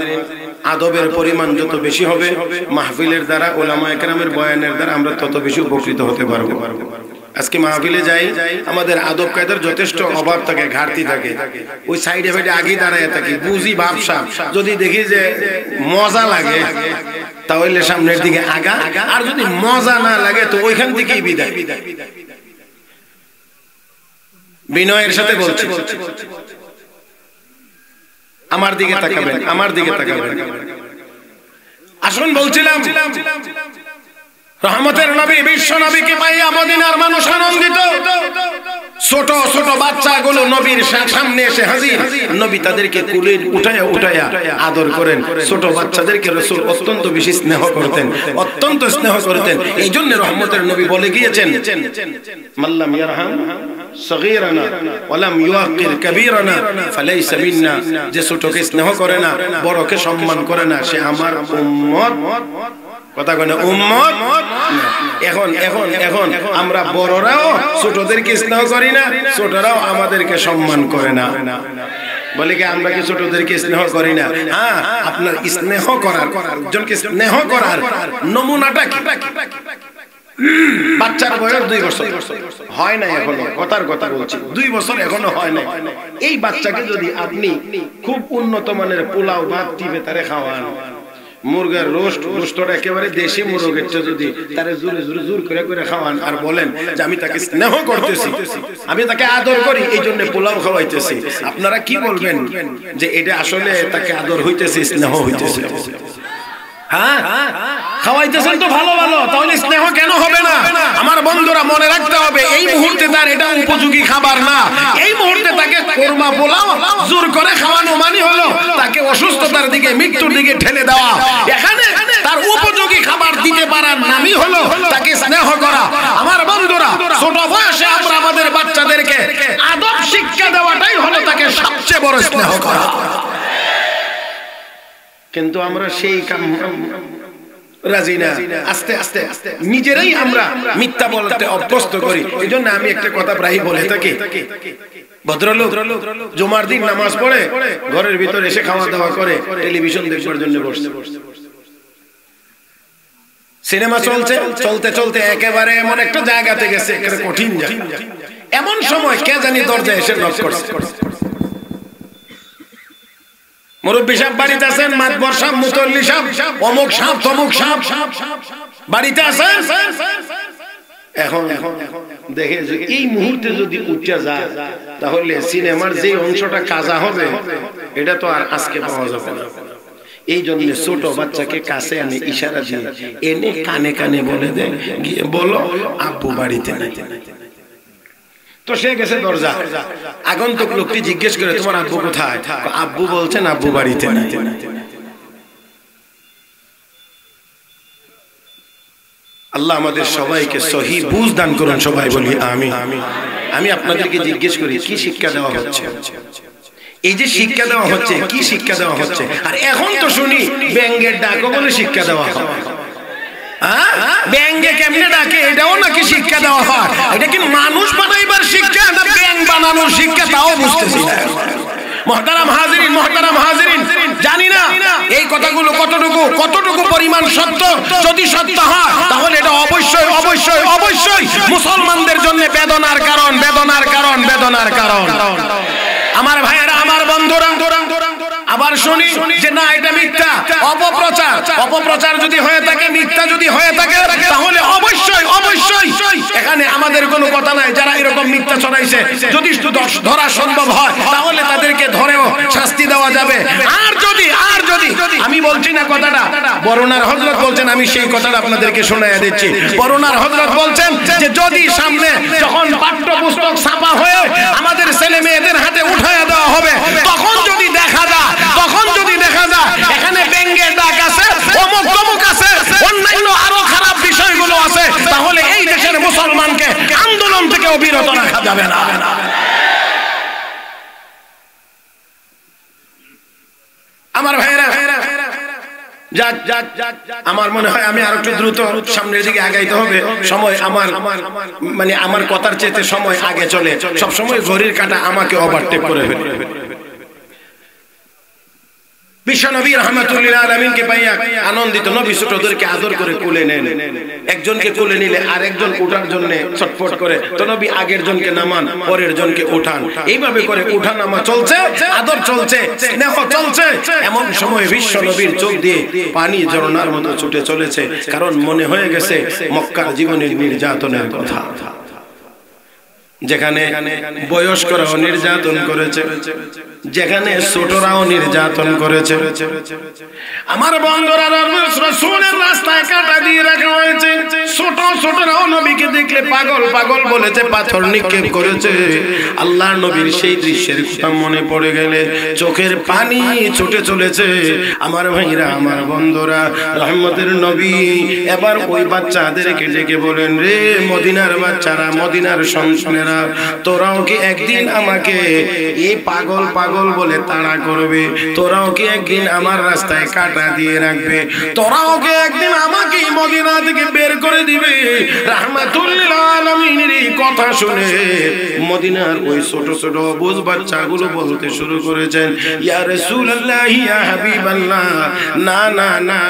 আদবের পরিমাণ যত বেশি হবে, মাহফিলের দ্বারা, উলামায়ে কেরামের বয়ানের দ্বারা আমরা তত বেশি উপকৃত হতে পারবো। আজকে মাহফিলে যাই, আমাদের আদব কায়দার যথেষ্ট অভাব থাকে, ঘাটতি থাকে। ওই সাইডে ফাইডে আগে দাঁড়ায় থাকি, বুঝি ভাবসা, যদি দেখি যে মজা লাগে তাহলে সামনের দিকে আগা, আর যদি মজা না লাগে তো ওইখান থেকেই বিদায়। বিনয়ের সাথে বলছি, আমার দিকে তাকাবেন, আমার দিকে তাকাবেন। আসুন, বলছিলাম রহমতের নবী বিশ্ব নবীকে পাইয়া মদিনার মানুষ আনন্দিত। ছোট ছোট বাচ্চাগুলো নবীর সামনে এসে হাজির, নবী তাদেরকে কুলে উঠায়া উঠায়া আদর করেন। ছোট বাচ্চাদেরকে রাসূল অত্যন্ত বেশি স্নেহ করতেন, অত্যন্ত স্নেহ করতেন। এই জন্য রহমতের নবী বলে গিয়েছেন, মাল্লাম ইয়ারহাম সগীরানা ওয়ালাম ইউআকির কাবীরানা ফালাইসা মিন্না। যে ছোটকে স্নেহ করে না, বড়কে সম্মান করে না, সে আমার উম্মত। কথা কয় না, উম্মত। এখন এখন এখন আমরা বড়রাও ছোটদেরকে স্নেহ করি না, ছোটরাও আমাদেরকে সম্মান করে না। বলে কি আমরা কি ছোটদেরকে স্নেহ করি না? হ্যাঁ, আপনার স্নেহ করার, একজনকে স্নেহ করার নমুনাটা কি? বাচ্চার বয়স 2 বছর হয় না এখনো, কথার কথা বলছি, 2 বছর এখনো হয় না। এই বাচ্চাকে যদি আপনি খুব উন্নত মানের পোলাও ভাত টিপে তারে খাওয়ান, মুরগের রোস্টটা একেবারে দেশি মুরগের চেয়ে যদি তারে জোরে জোরে জোর করে করে খাওয়ান, আর বলেন যে আমি তাকে স্নেহ করতেছি, আমি তাকে আদর করি, এই জন্য পোলাও খাওয়াইতেছি, আপনারা কি বলবেন? যে এটা আসলে তাকে আদর হইতেছে, স্নেহ হইতেছে? হ্যাঁ, খাওয়াইতেছেন তো ভালো ভালো, তাহলে স্নেহ কেন হবে না? আমার বন্ধুরা মনে রাখতে হবে, এই মুহূর্তে তার এটা উপযোগী খাবার না। এই মুহূর্তে তাকে কোরমা পোলাও জোর করে খাওয়ানো মানে হলো তাকে অসুস্থতার দিকে, মৃত্যুর দিকে ঠেলে দেওয়া। এখানে তার উপযোগী খাবার দিতে পারার নামই হলো তাকে স্নেহ করা। আমার বন্ধুরা, ছোট বয়সে আমরা আমাদের বাচ্চাদেরকে আদব শিক্ষা দেওয়াটাই হলো তাকে সবচেয়ে বড় স্নেহ করা। কিন্তু আমরা সেই কাম রাজি না। আস্তে আস্তে নিজেরাই আমরা মিথ্যা বলতে অভ্যস্ত করি। এই জন্য আমি একটা কথা প্রায় বলে থাকি, ভদ্রলোক জুমার দিন নামাজ পড়ে ঘরের ভিতরে এসে খাওয়া দাওয়া করে, টেলিভিশন দেখবার জন্য বসছে। সিনেমা চলছে, চলতে চলতে একেবারে এমন একটা জায়গাতে গেছে, একটা কঠিন জায়গা। এমন সময় কে জানি দরজায় এসে নক করছে। মুরব্বী সাহেব বাড়িতে আছেন, মাতবর সাহেব, মুতল্লি সাহেব, অমুক সাহেব, তমুক সাহেব বাড়িতে আছেন। এখন দেখে যে এই মুহূর্তে যদি উঠে যায় তাহলে সিনেমার যে অংশটা কাজা হবে এটা তো আর আজকে পাওয়া যাবে না। এই জন্য ছোট বাচ্চাকে কাছে আনে, ইশারা দিয়ে এনে কানে কানে বলে দেয়, গিয়ে বলো আব্বু বাড়িতে নাই। তো সে গেছে দরজা, আগন্তুক লোকটি জিজ্ঞেস করে তোমার আব্বু কোথায়? আব্বু বলছেন আব্বু বাড়িতে নাই। আল্লাহ আমাদের সবাইকে সহি বুঝ দান করুন, সবাই বলি আমিন। আমি আপনাদেরকে জিজ্ঞেস করি কি শিক্ষা দেওয়া হচ্ছে? এই যে শিক্ষা দেওয়া হচ্ছে, কি শিক্ষা দেওয়া হচ্ছে? আর এখন তো শুনি ব্যাঙ্গের ডাকও বলে শিক্ষা দেওয়া হয়। ব্যাঙ্গে কেমনে ডাকে এটাও নাকি শিক্ষা দেওয়া হয়? এটা কি মানুষ বানাইবার শিক্ষা না ব্যাঙ্গ বানানোর শিক্ষা, তাও বুঝতেছি না। মুহতারাম হাজিরিন, মুহতারাম হাজিরিন, জানি না এই কথাগুলো কতটুকু পরিমাণ সত্য। যদি সত্য হয় তাহলে এটা অবশ্যই অবশ্যই অবশ্যই মুসলমানদের জন্য বেদনার কারণ, বেদনার কারণ, বেদনার কারণ। আমার ভাইয়েরা, আমার বন্ধুরা, আবার শুনি যে না এটা মিথ্যা, অপপ্রচার। অপপ্রচার যদি হয়ে থাকে, মিথ্যা যদি হয়ে থাকে, তাহলে অবশ্যই অবশ্যই এখানে আমাদের কোনো কথা নাই। যারা এরকম মিথ্যা ছড়াইছে যদি ধরা সম্ভব হয় তাহলে তাদেরকে ধরেও শাস্তি দেওয়া যাবে। আর যদি আমি বলছি না কথাটা, বরুণার হযরত বলছেন, আমি সেই কথাটা আপনাদেরকে শোনায়া দিচ্ছি। বরুণার হযরত বলছেন যে যদি সামনে যখন পাঠ্যপুস্তক ছাপা হয়ে আমাদের ছেলে মেয়েদের হাতে উঠায়া দেওয়া হবে, তখন যদি দেখা যায় এখানে ব্যঙ্গের ডাক আছে, অমুক তমুক আছে, অন্যান্য আরো খারাপ বিষয়গুলো আছে, তাহলে এই দেশের মুসলমানকে আন্দোলন থেকে বিরত রাখা যাবে না। আমার ভাইয়েরা, আমার মনে হয় আমি আর একটু দ্রুত সামনের দিকে আগাইতে হবে। সময় আমার কথার চেয়ে সময় আগে চলে, সব সময় ঘড়ির কাঁটা আমাকে ওভারটেক করে ফেলে। বিশ্বনবী রাহমাতুল্লিল আলামিনকে পাইয়া আনন্দিত নবী ছোটদেরকে আদর করে কোলে নেন। একজনকে কোলে নিলে আরেকজন ওঠার জন্য ছটফট করে, তো নবী আগের জনকে নামান, পরের জনকে ওঠান। এইভাবে করে ওঠা নামা চলছে, আদর চলছে, স্নেহ চলছে। এমন সময় বিশ্বনবীর চোখ দিয়ে পানি ঝরনার মতো ছুটে চলেছে, কারণ মনে হয়ে গেছে মক্কার জীবনের নির্যাতনের কথা, যেখানে বয়স্করাও নির্যাতন করেছে, যেখানে ছোটরাও নির্যাতন করেছে। আমার বন্ধুরা, রাসূলের রাস্তায় কাঁটা দিয়ে রাখা হয়েছে। ছোট ছোটরাও নবীকে দেখলে পাগল পাগল বলেছে, পাথর নিক্ষেপ করেছে। আল্লাহর নবীর সেই দৃশ্যের কথা মনে পড়ে গেলে চোখের পানি ছুটে চলেছে। আমার ভাইরা, আমার বন্ধুরা, রহমতের নবী এবার ওই বাচ্চাদেরকে ডেকে বলেন, রে মদিনার বাচ্চারা, মদিনার সন্তানেরা, তোরাও কি একদিন আমাকে এই পাগল পাগল বলে তাড়া করবে? তোরাও কি একদিন আমার রাস্তায় কাঁটা দিয়ে রাখবে? তোরাও কি একদিন আমাকে মদিনা থেকে বের করে দিবে? রাহমাতুল্লিল আলামিনের এই কথা শুনে মদিনার ওই ছোট ছোট বুঝ বাচ্চাগুলো বলতে শুরু করেছেন, ইয়া রাসূলুল্লাহ, ইয়া হাবিবাল্লাহ, না না না,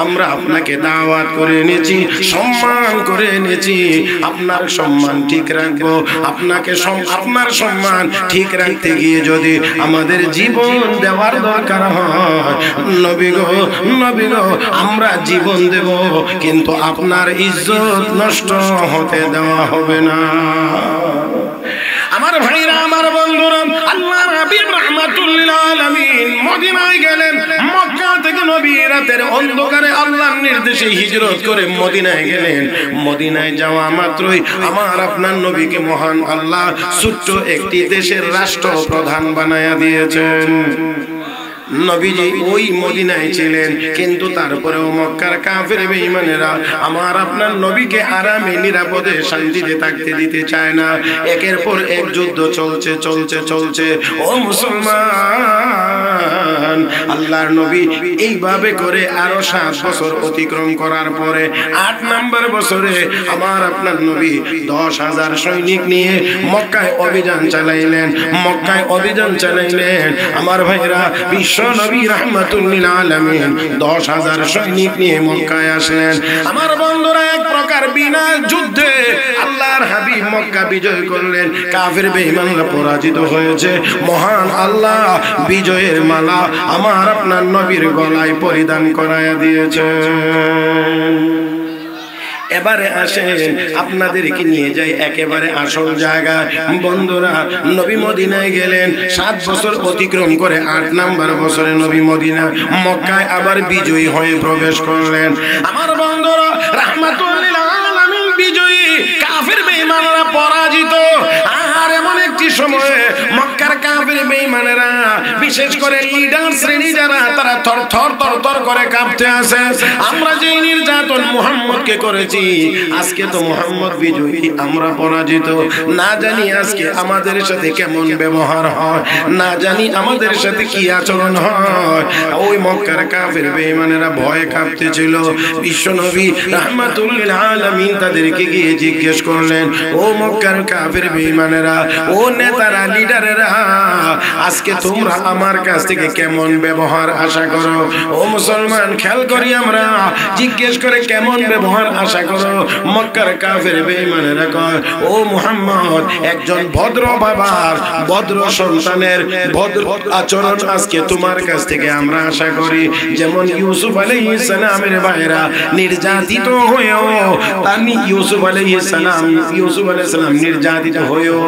আমরা আপনাকে দাওয়াত করে এনেছি, সম্মান করে এনেছি, আপনার সম্মান ঠিক রাখবো। আপনাকে আপনার সম্মান ঠিক রাখতে গিয়ে যদি আমাদের জীবন দেওয়ার দরকার হয়, নবী গো, নবী গো, আমরা জীবন দেব, কিন্তু আপনার ইজ্জত নষ্ট হতে দেওয়া হবে না। আমার ভাইরা, আমার বন্ধুরা, আল্লাহর হাবিব রাহমাতুল্লিল আলামিন মদিনায় গেলেন। মক্কা থেকে নবী রাতের অন্ধকারে আল্লাহর নির্দেশে হিজরত করে মদিনায় গেলেন। মদিনায় যাওয়া মাত্রই আমার আপনার নবীকে মহান আল্লাহ ছোট্ট একটি দেশের রাষ্ট্রপ্রধান বানায়া দিয়েছেন। নবীজি ওই মদিনায় ছিলেন, কিন্তু তারপরেও মক্কার কাফের বেঈমানেরা আমার আপনার নবীকে আরামে নিরাপদে শান্তিতে থাকতে দিতে চায় না। একের পর এক যুদ্ধ চলছে চলছে চলছে। ও মুসলমান, আল্লাহর নবী এইভাবে করে আরো 7 বছর অতিক্রম করার পরে 8 নম্বর বছরে আমার আপনার নবী 10,000 সৈনিক নিয়ে মক্কায় অভিযান চালাইলেন। মক্কায় অভিযান চালাইলেন। আমার ভাইরা, নবী রাহমাতুল্লিল আলামিন 10,000 সৈনিক নিয়ে মক্কায় আসলেন। আমার বন্ধুরা, এক প্রকার বিনা যুদ্ধে আল্লাহর হাবিব মক্কা বিজয় করলেন। কাফের বেঈমানরা পরাজিত হয়েছে। মহান আল্লাহ বিজয়ের মালা আমার আপনার নবীর গলায় পরিধান করায়া দিয়েছেন। এবারে আসেন, আপনাদেরকে নিয়ে যাই একেবারে আসল জায়গা। বন্ধুরা, নবী মদিনায় গেলেন। 7 বছর অতিক্রম করে 8 নম্বর বছরে নবী মদিনা মক্কায় আবার বিজয়ী হয়ে প্রবেশ করলেন। আমার বন্ধুরা, রাহমাতুল্লিল আলামিন বিজয়ী, কাফের বেঈমানরা পরাজিত। আর এমন একটি সময়ে মক্কার কাফের বেঈমানেরা, বিশেষ করে লিডার শ্রেণী যারা, তারা থর থর থর থর করে কাঁপতে আছে। আমরা যে নির্যাতন মুহাম্মদকে করেছি, আজকে তো মুহাম্মদ বিজয়ী, আমরা পরাজিত। না জানি আজকে আমাদের সাথে কেমন ব্যবহার হয়, না জানি আমাদের সাথে কি আচরণ হয়। ওই মক্কার কাফের বেঈমানেরা ভয়ে কাঁপতেছিল। বিশ্বনবী রাহমাতুল্লিল আলামিন তাদেরকে গিয়ে জিজ্ঞেস করলেন, ও মক্কার কাফের বেঈমানেরা, ও নেতারা, লিডারেরা, আজকে তোমরা আমার কাছ থেকে কেমন ব্যবহার আশা করো? ও মুসলমান, খেয়াল করি আমরা, জিজ্ঞেস করে কেমন ব্যবহার আশা করো? মক্কার কাফের বেঈমানেরা কয়, ও মুহাম্মদ, একজন ভদ্র বাবার, ভদ্র সন্তানের ভদ্র আচরণ আজকে তোমার কাছ থেকে আমরা আশা করি। যেমন ইউসুফ আলাইহিস সালামের ভাইরা নির্যাতিত হয়েও, তানি ইউসুফ আলাইহিস সালাম নির্যাতিত হয়েও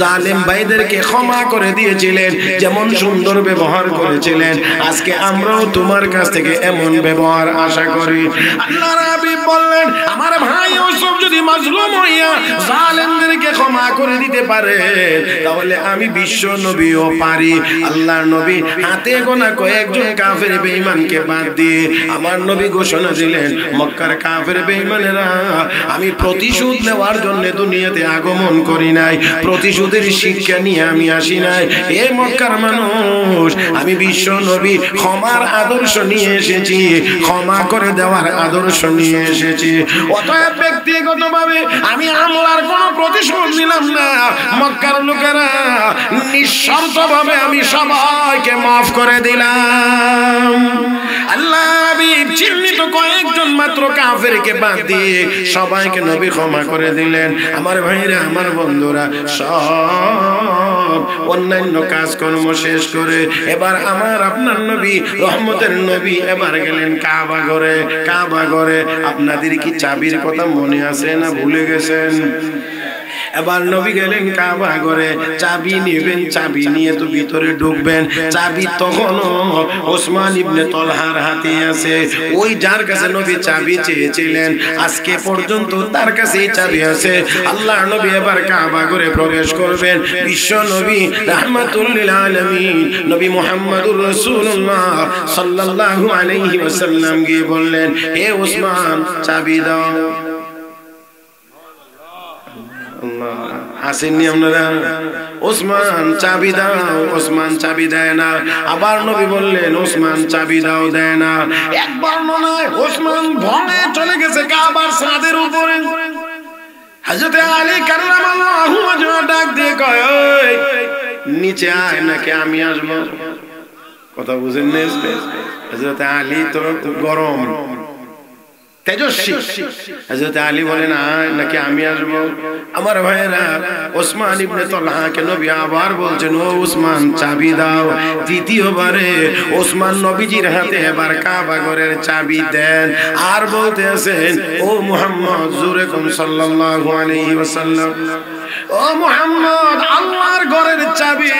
জালেম ভাইদেরকে ক্ষমা করে দিয়েছিলেন, যেমন সুন্দর ব্যবহার করেছিলেন, আজকে আমরাও তোমার কাছ থেকে এমন ব্যবহার আশা করি। আল্লাহর হাবিব বললেন, আমার ভাই ইউসুফ যদি মাজলুম হইয়া জালেমদেরকে ক্ষমা করে দিতে পারে, তাহলে আমি বিশ্ব নবীও পারি। আল্লাহর নবী হাতে গোনা কয়েকজন কাফের বেঈমানকে বাদ দিয়ে আমার নবী ঘোষণা দিলেন, মক্কার কাফের বেঈমানেরা, আমি প্রতিশোধ নেওয়ার জন্য দুনিয়াতে আগমন করি নাই, প্রতিশোধের শিক্ষা নিয়ে আমি আসি নাই। এ মক্কার মানুষ, আমি বিশ্ব নবী ক্ষমার আদর্শ নিয়ে এসেছি, ক্ষমা করে দেওয়ার আদর্শ নিয়ে এসেছি। অতএব ব্যক্তিগতভাবে আমি আমলার কোনো প্রতিশোধ নিলাম না। মক্কার লোকেরা নিঃশর্তভাবে আমি সবাইকে মাফ করে দিলাম। আল্লাহ হাবিব চিহ্নিত কয়েকজন মাত্র কাফেরকে বাদ দিয়ে সবাইকে নবী ক্ষমা করে দিলেন। আমার ভাইরা, আমার বন্ধুরা, সব অন্যান্য কাজকর্ম শেষ করে এবার আমার আপনার নবী, রহমতের নবী এবার গেলেন কাবা ঘরে। কাবা ঘরে আপনাদের কি চাবির কথা মনে আছে না ভুলে গেছেন? এবার নবী গেলেন কাবা ঘরে, চাবি নেবেন, চাবি নিয়ে তো ভিতরে ঢুকবেন। চাবি তখনও ওসমান ইবনে তলহার হাতে আছে। ওই যার কাছে নবী চাবি চেয়েছিলেন আজকে পর্যন্ত তার কাছে চাবি আছে। আল্লাহ নবী এবার কাবা ঘরে প্রবেশ করবেন। বিশ্ব নবী রাহমাতুল লিল আলামিন নবী মুহাম্মদুর রাসূলুল্লাহ সাল্লাল্লাহু আলাইহি ওয়াসাল্লাম গিয়ে বললেন, হে ওসমান চাবি দাও। আসেননি আপনারা? ওসমান চাবি দাও, ওসমান চাবি দেয় না। আবার নবী বললেন ওসমান চাবি দাও, দেয় না। একবার নয়, ওসমান ভয়ে চলে গেছে কাবার ছাদের উপরে। হযরত আলী কাররামাল্লাহু ওয়াজহু ডাক দিয়ে কয়, ওই নিচে আয় নাকি আমি আসব? কথা বুঝেন না? হযরত আলী তো গরম তেজস্বী। হযরত আলী বলেন আয় নাকি আমি আসব? আমার ভাইয়েরা, ওসমান ইবনে তলহাকে নবী আবার বলছেন, ও ওসমান চাবি দাও। তৃতীয়বারে ওসমান নবীজির হাতে এবার কাবা ঘরের চাবি দেন আর বলতে আছেন, ও মুহাম্মদ জোরে কোন সাল্লাল্লাহু আলাইহি ওয়াসাল্লাম, ও মুহাম্মদ আল্লাহর ঘরের চাবি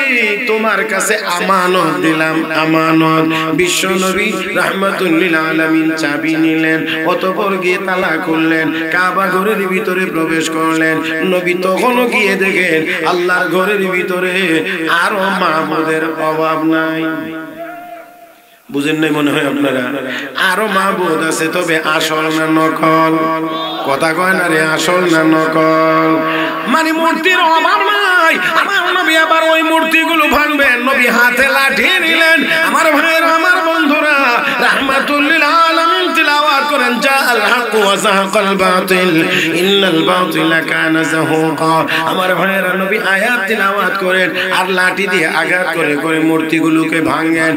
তোমার কাছে আমানত দিলাম, আমানত। বিশ্ব নবী রাহমাতুল লিল আলামিন চাবি নিলেন, অতঃপর গিয়ে তালা খুললেন, কাবা ঘরের ভিতরে প্রবেশ করলেন। নবী তখনও গিয়ে দেখেন আল্লাহর ঘরের ভিতরে আরো মাহবুদের অভাব নাই। বুঝেন নাই মনে হয় আপনারা? আরো মাহবুদ আছে, তবে আসল না নকল? কথা কয় না রে, আসল না নকল? মানে মূর্তির অভাব নাই। আমার নবী আবার ওই মূর্তিগুলো ভাঙবেন। নবী হাতে লাঠি নিলেন। আমার ভাইয়েরা, আমার বন্ধুরা, রাহমাতুল লিল আলামিন তিলাওয়াত করেন, জাআল হক ওয়া যাহাকাল বাতিল ইন্নাল বাতিলা কানা যাহুকা। আমার ভাইয়েরা, নবী আয়াত তিলাওয়াত করেন আর লাঠি দিয়ে আঘাত করে করে মূর্তিগুলোকে ভাঙেন।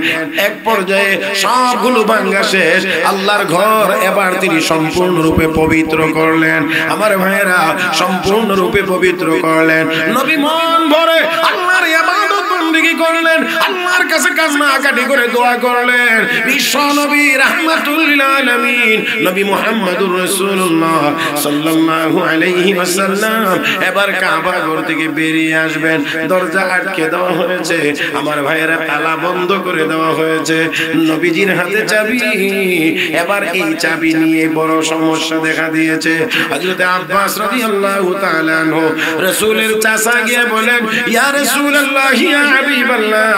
এক পর্যায়ে সবগুলো ভাঙা শেষ। আল্লাহর ঘর এবার তিনি সম্পূর্ণরূপে পবিত্র করলেন। আমার ভাইয়েরা, সম্পূর্ণরূপে পবিত্র করলেন। নবী মন ভরে আল্লাহর ইবাদত বندگی করলেন, আল্লাহর কাছে কান্নাকাটি করে দোয়া করলেন। বিশ্ব নবী রাহমাতুল লিল আলামিন নবী মুহাম্মদুর রাসূলুল্লাহ সাল্লাল্লাহু আলাইহি ওয়াসাল্লাম এবার কাবা ঘর থেকে বেরিয়ে আসবেন। দরজা আটকে দেওয়া হয়েছে। আমার ভাইয়েরা, তালা বন্ধ করে দেওয়া হয়েছে। নবীজির হাতে চাবি। এবার এই চাবি নিয়ে বড় সমস্যা দেখা দিয়েছে। হযরত আব্বাস রাদিয়াল্লাহু তাআলা আনহু রাসূলের চাচা গিয়ে বলেন, ইয়া রাসূলুল্লাহ, ইয়া হাবিবাল্লাহ,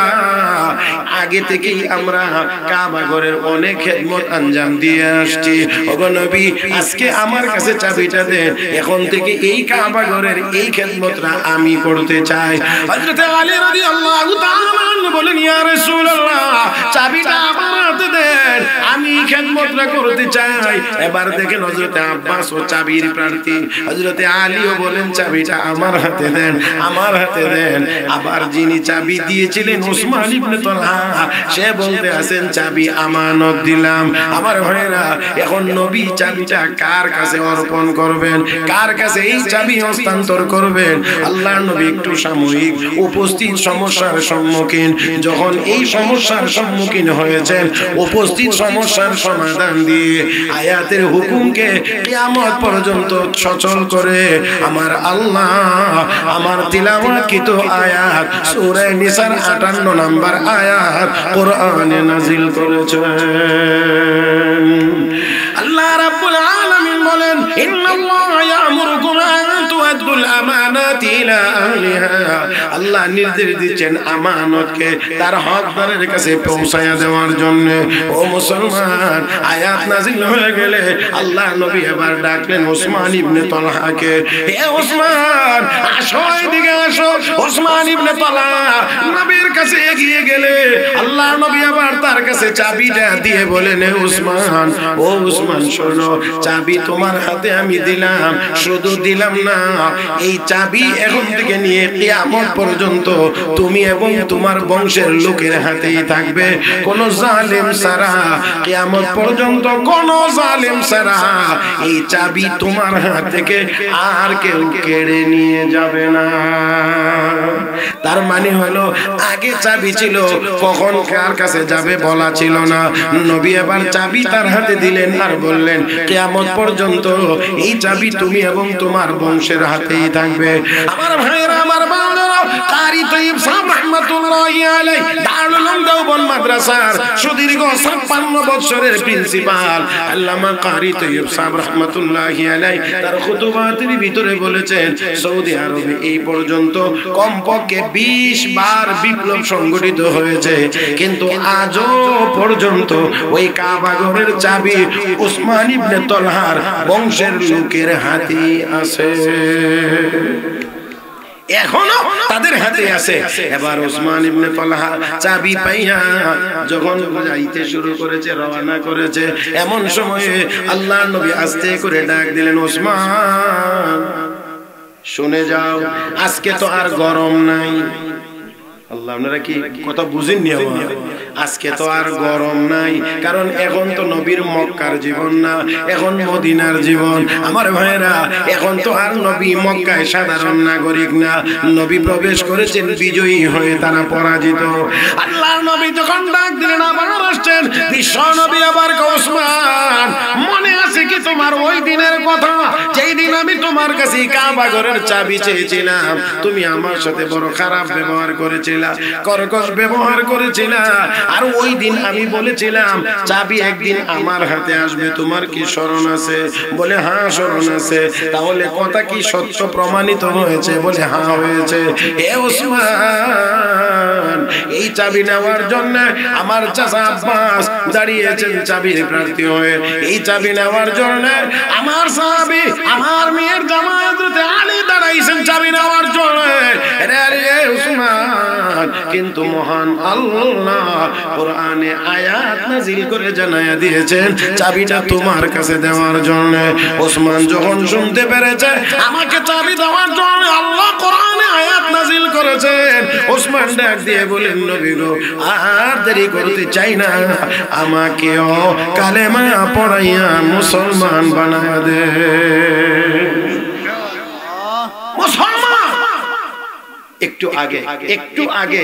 আগে থেকেই আমরা কাবা ঘরের অনেক খেদমত আঞ্জাম দিয়ে আসছি। ওগো নবী, আজকে আমার কাছে চাবিটা দেন। এখন থেকে এই কাবা ঘরের এই খেদমতটা আমি করতে চাই। হযরত আলী রাদিয়াল্লাহু তাআলা আনহু বলেন, ইয়া রাসূলুল্লাহ, চাবিটা আমার হাতে দেন, আমি খেদমতটা করতে চাই। এবার দেখেন হযরত আব্বাস ও চাবির প্রার্থী। হযরত আলীও বলেন, চাবিটা আমার হাতে দেন, আমার হাতে দেন। আবার যিনি চাবি দিয়েছিলেন ওসমান ইবনে তলহা, সে বলতে আছেন, চাবি আমানত দিলাম। আমার ভাইরা, এখন নবী চাবিটা কার কাছে অর্পণ করবেন? কার কাছে এই চাবি হস্তান্তর করবেন? আল্লাহর নবী একটু সাময়িক উপস্থিত সমস্যার সম্মুখীন। যখন এই সমস্যার সম্মুখীন হয়েছেন, উপস্থিত সমস্যার সমাধান দিয়ে আয়াতের হুকুমকে কিয়ামত পর্যন্ত সচল করে আমার আল্লাহ আমার তিলাওয়াতকৃত আয়াত সূরা নিসার 58 নম্বর আয়াত কোরআনে নাযিল করেছেন। আল্লাহ রাব্বুল আলামিন বলেন, ইন্নাল্লাহা ইয়া'মুরুকুম আন তুআদ্দু আদুল আমানাতি ইলা আহলিহা, আল্লাহ নির্দেশ দিচ্ছেন আমানতকে তার হকদারের কাছে পৌঁছায়া দেওয়ার জন্য। ও মুসলমান, আয়াত নাযিল হয়ে গেলে আল্লাহ নবী এবার ডাকলেন ওসমান ইবনে তালহাকে, হে ওসমান আসো, এদিকে আসো। ওসমান ইবনে তালহা নবীর কাছে এগিয়ে গেলে আল্লাহ নবী আবার তার কাছে চাবিটা দিয়ে বলেন, হে ওসমান, ও ওসমান শোনো, চাবি তোমার হাতে আমি দিলাম, শুধু দিলাম না, এই চাবি এখন থেকে নিয়ে কিয়ামত পর্যন্ত তুমি এবং তোমার বংশের লোকের হাতেই থাকবে। কোন জালেম ছাড়া, কিয়ামত পর্যন্ত কোন জালেম ছাড়া এই চাবি তোমার হাত থেকে আর কেউ কেড়ে নিয়ে যাবে না। তার মানে হলো আগে চাবি ছিল, কখন কার কাছে যাবে বলা ছিল না। নবী এবার চাবি তার হাতে দিলেন আর বললেন, কিয়ামত পর্যন্ত এই চাবি তুমি এবং তোমার বংশের হাতেই থাকবে। আমার ভাইরা, আমার বাংলারা, কারি তৈয়ব সাহেব রাহমাতুল্লাহি আলাইহি দারুল উলুম দেওবন্দ মাদ্রাসার সুদীর্ঘ 56 বছরের প্রিন্সিপাল আল্লামা কারি তৈয়ব সাহেব রাহমাতুল্লাহি আলাইহি তার খুতবাতের ভিতরে বলেছেন, সৌদি আরবে এই পর্যন্ত কমপক্ষে 20 বার বিপ্লব সংগঠিত হয়েছে, কিন্তু আজও পর্যন্ত ওই কাবা ঘরের চাবি ওসমান ইবনে তালহার বংশের লোকের হাতে আছে, এখনো তাদের হাতে আছে। এবার ওসমান ইবনে তালহা চাবি পাইয়া যখন যাইতে শুরু করেছে, রওনা করেছে, এমন সময়ে আল্লাহর নবী আস্তে করে ডাক দিলেন, ওসমান শুনে যাও, আজকে তো আর গরম নাই। আল্লাহ, আপনারা কি কথা বুঝেননি? আমার আজকে তো আর গরম নাই, কারণ এখন তো নবীর মক্কার জীবন না, এখন মদিনার জীবন। আমার ভাইরা, এখন তো আর নবী মক্কায় সাধারণ নাগরিক না, নবী প্রবেশ করেছেন বিজয়ী হয়ে, তারা পরাজিত। আল্লাহ নবী যখন ডাক দিলেন আবার আসছেন, বিশ্ব নবী আবার ওসমান, মনে আছে কি তোমার ওই দিনের কথা, যেই দিন আমি তোমার কাছে কাবা ঘরের চাবি চেয়েছিলাম, তুমি আমার সাথে বড় খারাপ ব্যবহার করেছিলে, কর্কশ ব্যবহার করেছিলা, আর ওই দিন আমি বলেছিলাম চাবি একদিন আমার হাতে আসবে, তোমার কি স্মরণ আছে? বলে হ্যাঁ স্মরণ আছে। তাহলে কথা কি সত্য প্রমাণিত হয়েছে? বলে হ্যাঁ হয়েছে। হে ওসমান, এই চাবি নেওয়ার জন্য আমার চাচা আব্বাস দাঁড়িয়েছেন চাবির প্রার্থী হয়ে, এই চাবি নেওয়ার জন্য আমার সাহাবী, আমার মেয়ের জামাই হযরত আলী দাঁড়াইছেন চাবি নেওয়ার জন্য। রে ওসমান, কিন্তু মহান আল্লাহ কোরআনে আয়াত নাযিল করে জানায়া দিয়েছেন চাবিটা তোমার কাছে দেওয়ার জন্য। ওসমান যখন শুনতে পেরেছে আমাকে চাবি দেওয়ার জন্য আল্লাহ কোরআনে আয়াত নাযিল করেছেন, ওসমান ডাক দিয়ে বলেন, নবী গো, আর দেরি করতে চাই না, আমাকেও কালেমা পড়াইয়া মুসলমান বানায়া দে। একটু আগে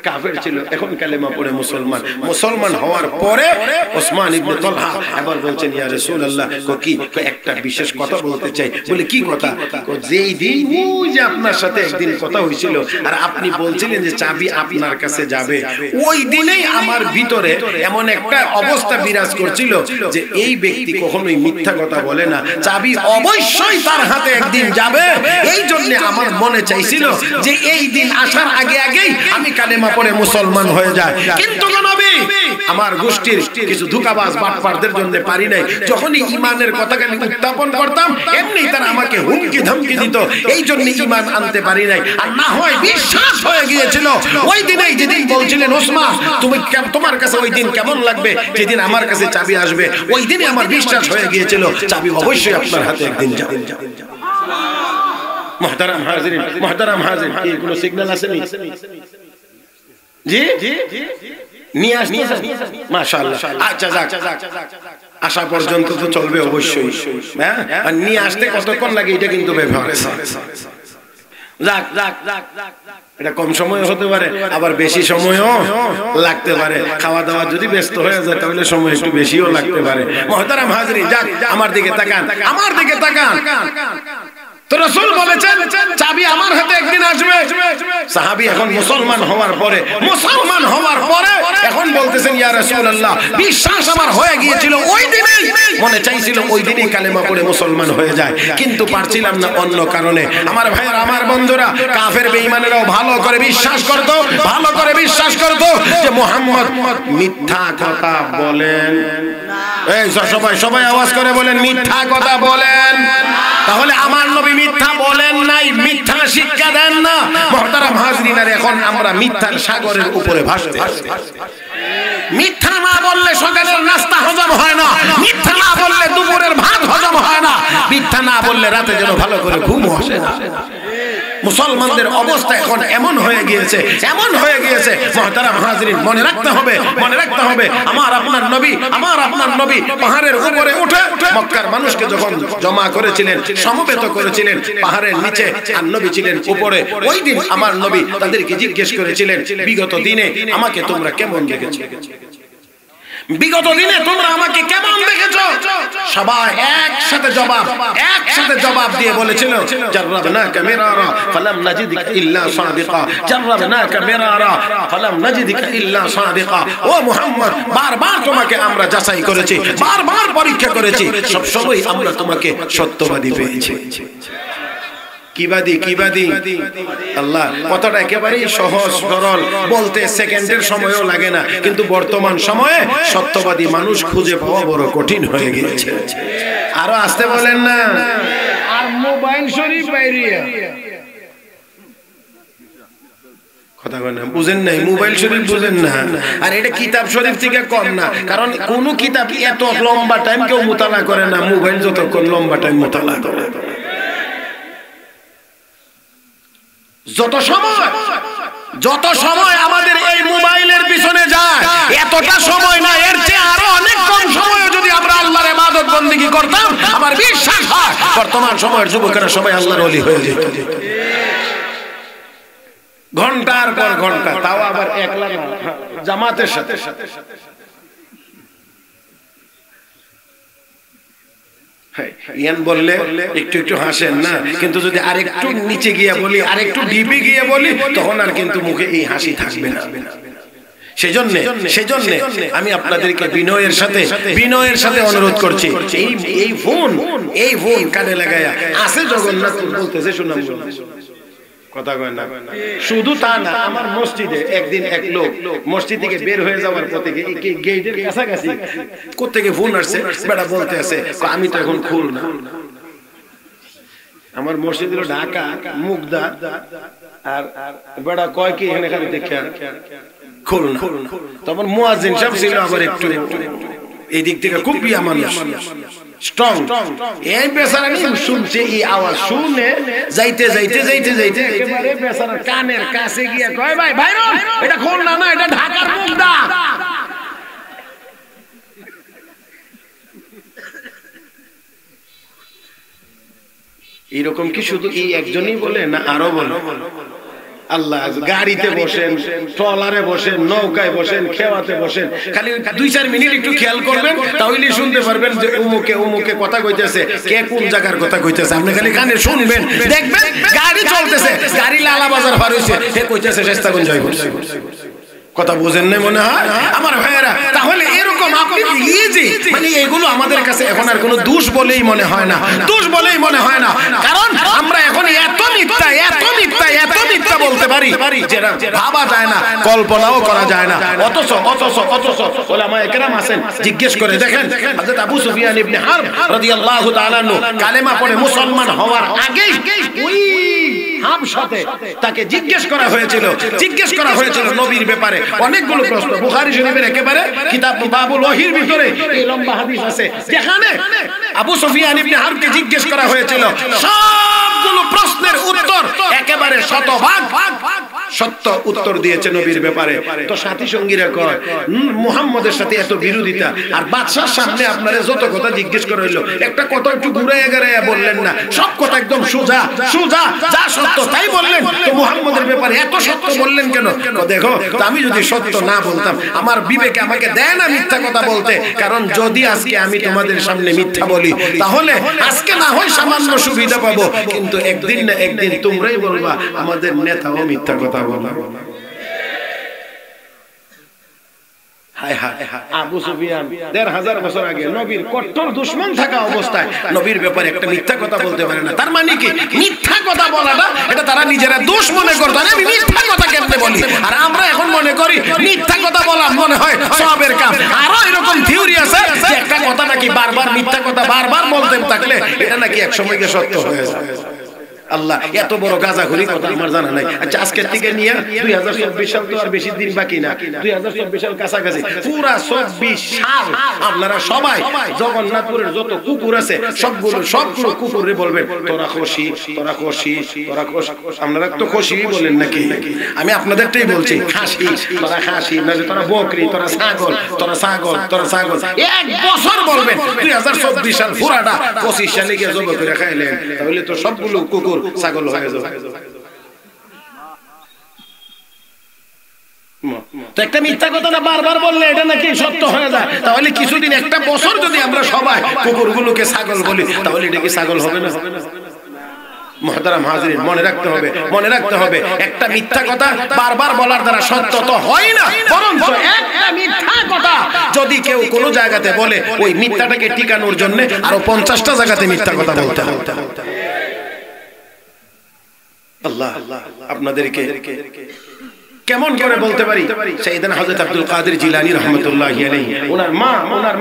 কাফের ছিল, এখন কালেমা পড়ে মুসলমান। মুসলমান হওয়ার পরে ওসমান ইবনে তালহা এবার বলছেন, ইয়া রাসূলুল্লাহ, কি একটা বিশেষ কথা বলতে চাই। বলে কি কথা? যেই দিন ওই যে আপনার সাথে একদিন কথা হয়েছিল আর আপনি বলছিলেন যে চাবি আপনার কাছে যাবে, ওই দিনেই আমার ভিতরে এমন একটা অবস্থা বিরাজ করছিল যে এই ব্যক্তি কখনোই মিথ্যা কথা বলে না, চাবি অবশ্যই তার হাতে একদিন যাবে। এই জন্য আমার মনে চাইছিল যে এই দিন আসার আগে আগেই আমি কালেমা পড়ে মুসলমান হয়ে যায়। কিন্তু নবী, আমার গোষ্ঠীর কিছু ধোঁকাবাজ বাটপারদের জন্য পারি নাই, যখনই ঈমানের কথা খালি উত্থাপন করতাম এমনি তারা আমাকে হুমকি ধমকি দিত, এই জন্য ঈমান আনতে পারি নাই। আর না হয় বিশ্বাস হয়ে গিয়েছিল ওই দিনেই, যেদিন বলছিলেন ওসমান তুমি তোমার কাছে ওই দিন কেমন লাগবে, যেদিন আমার কাছে চাবি আসবে, ওই দিনই আমার বিশ্বাস হয়ে গিয়েছিল চাবি অবশ্যই আপনার হাতে একদিন যাবে। মুহতারাম হাজিরিন, মুহতারাম হাজির, কি কোনো সিগন্যাল আছে নি? জি নিয়ে আসনি? মাশাআল্লাহ। আচ্ছা যাক, আসা পর্যন্ত তো চলবে অবশ্যই, হ্যাঁ। আর নিয়ে আসতে কতক্ষণ লাগে এটা কিন্তু ব্যবহার আছে। যাক, এটা কম সময় হতে পারে, আবার বেশি সময়ও লাগতে পারে। খাওয়া দাওয়া যদি ব্যস্ত হয়ে যায় তাহলে সময় একটু বেশিও লাগতে পারে। মুহতারাম হাজিরিন, যাক, আমার দিকে তাকান, আমার দিকে তাকান। তো রাসূল বলেছেন চাবি আমার হাতে একদিন আসবে। সাহাবী এখন মুসলমান হওয়ার পরে এখন বলতেছেন ইয়া রাসূলুল্লাহ, বিশ্বাস আমার হয়ে গিয়েছিল ওই দিনেই, মনে চাইছিল ওই দিনেই কালেমা পড়ে মুসলমান হয়ে যায়, কিন্তু পারছিলাম না অন্য কারণে। আমার ভাইরা, আমার বন্ধুরা, কাফের বেঈমানেরাও ভালো করে বিশ্বাস করতো যে মুহাম্মদ মিথ্যা কথা বলেন। এই সবাই আওয়াজ করে বলেন, মিথ্যা কথা বলেন। তাহলে আমার নবী মিথ্যা বলেন নাই, মিথ্যা শিক্ষা দেন না। মুহতারাম হাজরিন, এখন আমরা মিথ্যার সাগরের উপরে ভাসতে। মিথ্যা না বললে সকালের নাস্তা হজম হয় না, মিথ্যা না বললে দুপুরের ভাত হজম হয় না, মিথ্যা না বললে রাতে যেন ভালো করে ঘুম আসে না। মুসলমানদের অবস্থা এখন এমন হয়ে গিয়েছে মুহতারাম হাজরিন, মনে রাখতে হবে আমার আপনার নবী পাহাড়ের উপরে উঠে মক্কার মানুষকে যখন জমা করেছিলেন, সমবেত করেছিলেন পাহাড়ের নিচে, আর নবী ছিলেন উপরে। ওই দিন আমার নবী তাদেরকে জিজ্ঞেস করেছিলেন, বিগত দিনে আমাকে তোমরা কেমন দেখেছো? সবাই একসাথে জবাব দিয়ে বলেছিল, জাররাবনাকা মিরারা ফালাম নাজিদকা ইল্লা সাদিকা, জাররাবনাকা মিরারা ফালাম নাজিদকা ইল্লা সাদিকা। ও মুহাম্মদ, বারবার তোমাকে আমরা যাচাই করেছি, বারবার পরীক্ষা করেছি, সব সময় আমরা তোমাকে সত্যবাদী পেয়েছি। কিবাদী আল্লাহ, কথাটা একেবারেই সহজ সরল, বলতে সেকেন্ডের সময়ও লাগে না, কিন্তু বর্তমান সময়ে সত্যবাদী মানুষ খুঁজে পাওয়া বড় কঠিন হয়ে গিয়েছে। আরো আসতে বলেন না। আর মোবাইল শরীফ বাইরিয়া কথা বলেন, বুঝেন নাই? মোবাইল শরীফ বুঝেন না, আর এটা কিতাব শরীফ থেকে কম না, কারণ কোন কিতাব এত লম্বা টাইম কেউ মোতালা করে না, মোবাইল যতক্ষণ লম্বা টাইম মোতালা করে। যত সময় আমাদের এই মোবাইলের পিছনে যায়, এতটা সময় না, এর চেয়ে আরো অনেক কম সময় যদি আমরা আল্লাহর ইবাদত বندگی করতাম, আমার বিশ্বাস হয় বর্তমান সময়ের যুবকেরা সবাই আল্লাহর ওলি হয়ে যেত। ঘন্টার পর ঘন্টা, তাও আবার একলা না, জামাতের সাথে। ইয়ান বললে একটু হাসেন না, কিন্তু যদি আরেকটু নিচে গিয়ে বলি, আরেকটু ডিপে গিয়ে বলি, তখন আর কিন্তু মুখে এই হাসি থাকবে না। সেজন্য আমি আপনাদেরকে বিনয়ের সাথে অনুরোধ করছি, এই ফোন কানে লাগায়া আছে জগন্নাথ বলতেছে, শুনাম কথা কয় না। শুধু তা না, আমার মসজিদে একদিন এক লোক মসজিদ থেকে বের হয়ে যাওয়ার পথে গেটের কাছাকাছি কোত্থেকে ফোন আসছে, বেটা বলতে আছে, আমি তো এখন খুল না। আমার মসজিদ হলো ঢাকা মুগদা, আর বেটা কয় কি এখানে খালি দেখে খুল না। তখন মুয়াজ্জিন সাহেব ছিল আবার একটু এই দিক থেকে খুব বিয়া মানুষ, স্ট্রং। এই বেচারা শুনছে এই আওয়াজ, শুনে যাইতে একেবারে বেচারা কানের কাছে গিয়ে কয়, ভাই এটা খুলনা না, এটা ঢাকার মুগদা। এরকম কি শুধু এই একজনই বলে না, আরো বলে? আল্লাহ, গাড়িতে বসেন, ট্রলারে বসেন, নৌকায় বসেন, খেওয়াতে বসেন, খালি 2-4 মিনিট একটু খেয়াল করবেন, তাহলেই শুনতে পারবেন যে উমুকে কথা কইতেছে, কে কোন জায়গার কথা কইতেছে। আপনি খালি কানে শুনবেন, দেখবেন গাড়ি চলতেছে, গাড়ি লালা বাজার পার হইছে, হে কইতেছে শেস্তাগঞ্জ জয় করছে। কথা বুঝেন না মনে হয় আমার ভাইয়েরা? তাহলে এরকম আপনি ইজি, মানে এগুলো আমাদের কাছে এখন আর কোনো দোষ বলেই মনে হয় না, কারণ আমরা এখন এত মিথ্যা বলতে পারি যেটা ভাবা যায় না, কল্পনাও করা যায় না। অথচ উলামায়ে কেরাম আছেন, জিজ্ঞেস করে দেখেন, হযরত আবু সুফিয়ান ইবনে হারব রাদিয়াল্লাহু তাআলা আনহু কালেমা পড়ে মুসলমান হওয়ার আগেই ওই হাবশাতে তাকে জিজ্ঞেস করা হয়েছিল নবীর ব্যাপারে অনেকগুলো প্রশ্ন। বুখারী শরীফের একেবারে কিতাব বাবুল ওহীর ভিতরে এই লম্বা হাদিস আছে, যেখানে আবু সুফিয়ান ইবনে হারবকে জিজ্ঞেস করা হয়েছিল, সবগুলো প্রশ্নের উত্তর একেবারে শতভাগ সত্য উত্তর দিয়েছে নবীর ব্যাপারে। তো সাথী সঙ্গীরা কয় মুহাম্মদের সাথে এত বিরোধিতা, আর বাদশার সামনে আপনারা যত কথা জিজ্ঞেস করে হইলো একটা কথা একটু ঘুরে এগারে বললেন না, সব কথা একদম সোজা সোজা যা সত্য তাই বললেন। তো মুহাম্মদের ব্যাপারে এত সত্য বললেন কেন? দেখো, আমি যদি সত্য না বলতাম আমার বিবেকে আমাকে দেয় না মিথ্যা কথা বলতে। কারণ যদি আজকে আমি তোমাদের সামনে মিথ্যা বলি তাহলে আজকে না হয় সামান্য সুবিধা পাবো, কিন্তু একদিন না একদিন তোমরাই বলবা আমাদের নেতাও মিথ্যা কথা বলে। আবু সুফিয়ান ১৫০০ বছর আগে নবীর কট্টর দুশমন থাকা অবস্থায় নবীর ব্যাপারে একটা মিথ্যা কথা বলতে পারে না। তার মানে কি মিথ্যা কথা বলাটা এটা তারা নিজেরা দোষ মনে করতো। আমি মিথ্যা কথা কেমনে বলি, আর আমরা এখন মনে করি মিথ্যা কথা বলা মনে হয় সবের কাম। আরো এরকম থিওরি আছে যে একটা কথা নাকি বারবার মিথ্যা কথা বারবার বলতে থাকলে এটা নাকি এক সময় গিয়ে সত্য হয়ে যায়। আল্লাহ, এত বড় গাঁজাখুরি কথা আমার জানা নাই। আচ্ছা, আজকের থেকে নিয়ে 2024 সাল তো আর বেশি দিন বাকি না, 2024 সাল কাছাকাছি। পুরা 24 সাল আপনারা সবাই জগন্নাথপুরের যত কুকুর আছে সবগুলো কুকুরে বলবেন তোরা খুশি, তোরা খুশি, তোরা খুশি। আপনারা তো খুশি বলেন নাকি? আমি আপনাদেরটাই বলছি, খাসি, তোরা খাসি, না তোরা বকরি, তোরা ছাগল, তোরা ছাগল, তোরা ছাগল। এক বছর বলবেন 2024 সাল পুরাটা 25 সালে গিয়ে জব করে খাইলেন, তাহলে তো সবগুলো কুকুর ছাগল হয়ে যাবে। তো একটা মিথ্যা কথা না বারবার বললে এটা নাকি সত্য হয়ে যায়। তাহলে কিছুদিন একটা বছর যদি আমরা সবাই কুকুরগুলোকে ছাগল বলি তাহলে এটা কি ছাগল হবে না? মুহতারাম হাজিরিন, মনে রাখতে হবে, মনে রাখতে হবে একটা মিথ্যা কথা বারবার বলার দ্বারা সত্য তো হয় না, বরং একটা মিথ্যা কথা যদি কেউ কোনো জায়গাতে বলে ওই মিথ্যাটাকে টিকানোর জন্য আরো 50টা জায়গাতে মিথ্যা কথা বলতে হবে। আল্লাহ আপনাদেরকে কেমন করে বলতে পারি? সাইয়েদনা হযরত আব্দুল কাদের জিলানী রাহমাতুল্লাহি আলাইহি ওনার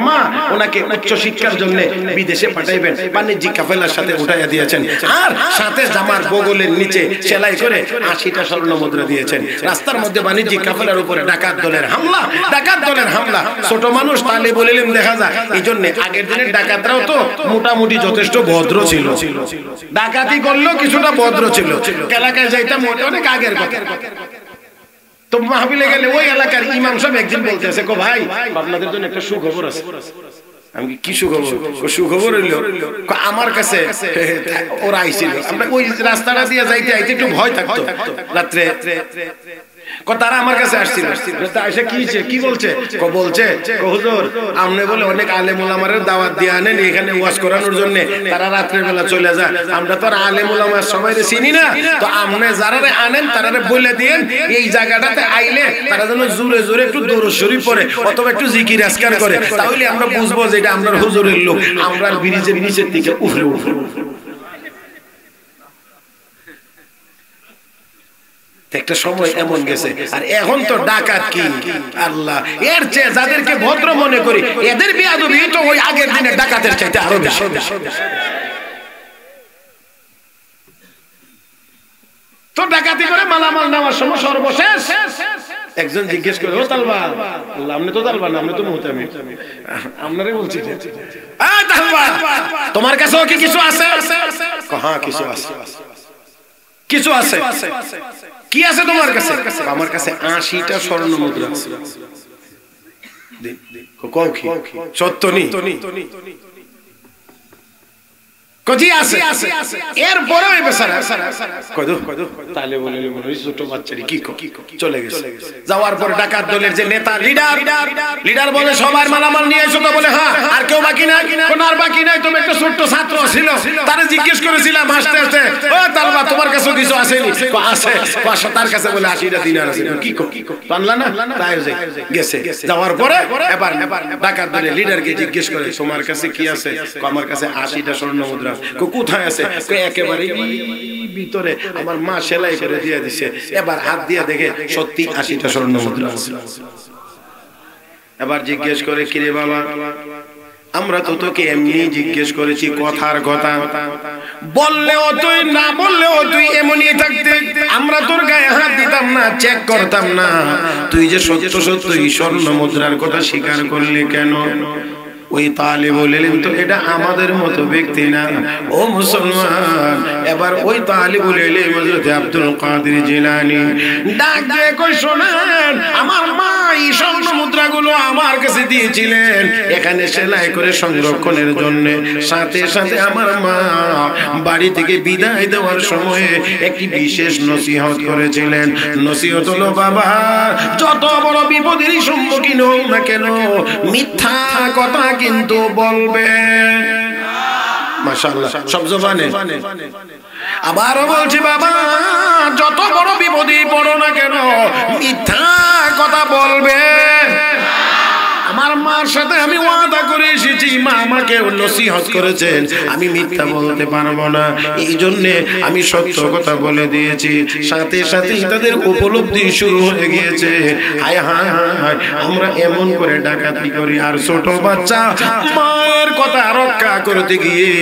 মা ওনাকে উচ্চ শিক্ষার জন্য বিদেশে পাঠাইবেন, বাণিজ্যিক কাফেলার সাথে উঠাইয়া দিয়েছেন, আর সাথে জামার বগলের নিচে সেলাই করে 80টা স্বর্ণ মুদ্রা দিয়েছেন। রাস্তার মধ্যে বাণিজ্যিক কাফেলার উপরে ডাকাত দলের হামলা। ছোট মানুষ তালে বলিলেন দেখা যায়। এই জন্য আগের দিনের ডাকাতরাও তো মোটামুটি যথেষ্ট ভদ্র ছিল, ডাকাতি করলেও কিছুটা ভদ্র ছিল। এলাকায় যাইতাম অনেক আগের কথা। তো মাহফিলে গেলে ওই এলাকার ইমাম সাহেব একদিন বলতেছে, কো ভাই আপনাদের জন্য একটা সুখবর আছে। আমি কি সুখবর? সুখবর হইলো আমার কাছে ওরা আইছিল, আমরা ওই রাস্তাটা দিয়ে যাইতে একটু ভয় থাকতো রাত্রে। তারা আমার কাছে আসছিল, এসে কি বলছে? হুজুর আপনি বলে অনেক আলেম ওলামার দাওয়াত দিয়ে আনেন এখানে ওয়াজ করানোর জন্য, তারা রাত্রের বেলা চলে যায়। আমরা তো আর আলেম ওলামা সবাই চিনি না, তো আপনি যারা আনেন তারা বলে দিয়েন এই জায়গাটাতে আইলে তারা যেন জোরে জোরে একটু দরুদ শরীফ পড়ে অথবা একটু জিকির আজকার করে, তাহলে আমরা বুঝবো যে এটা আমরা হুজুরের লোক। আমরা ব্রিজের নিচের দিকে উঠে একটা সময় এমন গেছে। আর এখন তো ডাকাত কি আল্লাহ, এর চেয়ে যাদেরকে ভদ্র মনে করি এদের বেয়াদবি তো ওই আগের দিনের ডাকাতের চাইতে আরো বেশি। তো ডাকাতি করে মালামাল নেওয়ার সময় সর্বশেষ একজন জিজ্ঞেস করে, ও তালবান, আপনি তো তালবান না, আপনি তো মুহতামি, আপনারে বলছি তোমার কাছেও কি কিছু আছে? হ্যাঁ কিছু আছে। কিছু আছে? কি আছে তোমার কাছে? আমার কাছে 80টা স্বর্ণ মুদ্রা আছে। সত্য নি? কজি আছে। এরপরেও এই বেচারা তাহলে বলে ছোট বাচ্চারি কি চলে গেছে। যাওয়ার পর ডাকাত দলের যে নেতা লিডার বলে সবার মালামাল নিয়ে এসো, তো বলে হ্যাঁ আর কেউ বাকি নাই? কোন আর বাকি নাই? তুমি একটা ছোট্ট ছাত্র ছিল, তারে জিজ্ঞেস করেছিলাম হাসতে হাসতে, ও তালবা তোমার কাছে কিছু আসেনি? আছে। তার কাছে বলে 80টা দিনার আছে। কি পানলা না? তাই গেছে। যাওয়ার পরে এবার ডাকাত দলের লিডারকে জিজ্ঞেস করে তোমার কাছে কি আছে? আমার কাছে 80টা স্বর্ণ মুদ্রা। কোথায় আছে? একেবারে ভিতরে আমার মা সেলাই করে দিয়ে দিছে। এবার হাত দিয়ে দেখে সত্যি 80টা স্বর্ণ মুদ্রা আছে। এবার জিজ্ঞেস করে, কিরে বাবা আমরা তো তোকে এমনি জিজ্ঞেস করেছি কথার কথা, বললেও তুই না বললেও তুই এমনই থাকতে, আমরা তোর গায়ে হাত দিতাম না, চেক করতাম না, তুই যে সত্য সত্য এই স্বর্ণ মুদ্রার কথা স্বীকার করলি কেন? ওই তালিবুল ইলম তো এটা আমাদের মতো ব্যক্তি না ও মুসলমান। এবার ওই তালিবুল ইলম হযরত আব্দুল কাদের জিলানী ডাক দিয়ে কই শোনেন, আমার মা এই স্বর্ণ মুদ্রাগুলো আমার কাছে দিয়েছিলেন এখানে সেলাই করে সংরক্ষণের জন্য। সাথে সাথে আমার মা বাড়ি থেকে বিদায় দেওয়ার সময় একটি বিশেষ নসিহত করেছিলেন। নসিহত হলো, বাবা যত বড় বিপদের সম্মুখীন হও না কেন মিথ্যা কথা কিন্তু বলবে। মাশাআল্লাহ, সব জবানে। আবারও বলছি, বাবা যত বড় বিপদে পড়ো না কেন মিথ্যা কথা বলবে। আমার মার সাথে আমি ওয়াদা করে এসেছি, মা আমাকে নসিহত করেছেন আমি মিথ্যা বলতে পারবো না, এই জন্যে আমি সত্য কথা বলে দিয়েছি। সাথে সাথে তাদের উপলব্ধি শুরু হয়ে গিয়েছে, হায় হায় হায় আমরা এমন করে ডাকাতি করি আর ছোট বাচ্চা মার কথা রক্ষা করতে গিয়ে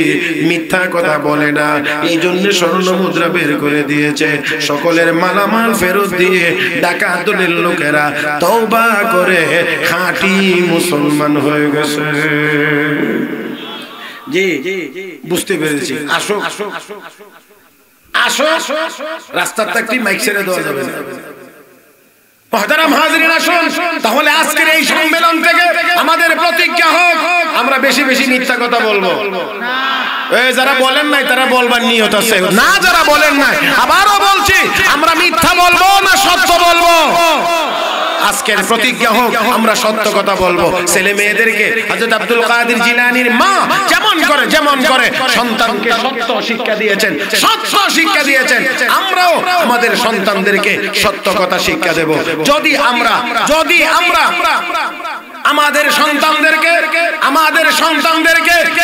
মিথ্যা কথা বলে না, এই জন্য স্বর্ণ মুদ্রা বের করে দিয়েছে। সকলের মালামাল ফেরত দিয়ে ডাকাত দলের লোকেরা তওবা করে খাঁটি মুসলমান হয়ে গেছে। জি বুঝতে পেরেছি। আসো আসো আসো, রাস্তার একটি মাইক ছেড়ে দেওয়া যাবে না। মুহতারাম হাজিরিন আসুন, তাহলে আজকের এই সম্মেলন থেকে আমাদের প্রতিজ্ঞা হোক আমরা বেশি বেশি মিথ্যা কথা বলবো না। যারা বলেন নাই তারা বলবার নিয়ত আছে না, যারা বলেন নাই আবারও বলছি আমরা মিথ্যা বলবো না সত্য বলবো। আজকের প্রতিজ্ঞা হোক আমরা সত্য কথা বলবো। ছেলে মেয়েদেরকে হযরত আব্দুল কাদের জিলানীর মা যেমন করে সন্তানকে সত্য শিক্ষা দিয়েছেন, সত্য শিক্ষা দিয়েছেন, আমরাও আমাদের সন্তানদেরকে সত্য কথা শিক্ষা দেব। যদি আমরা আমাদের সন্তানদেরকে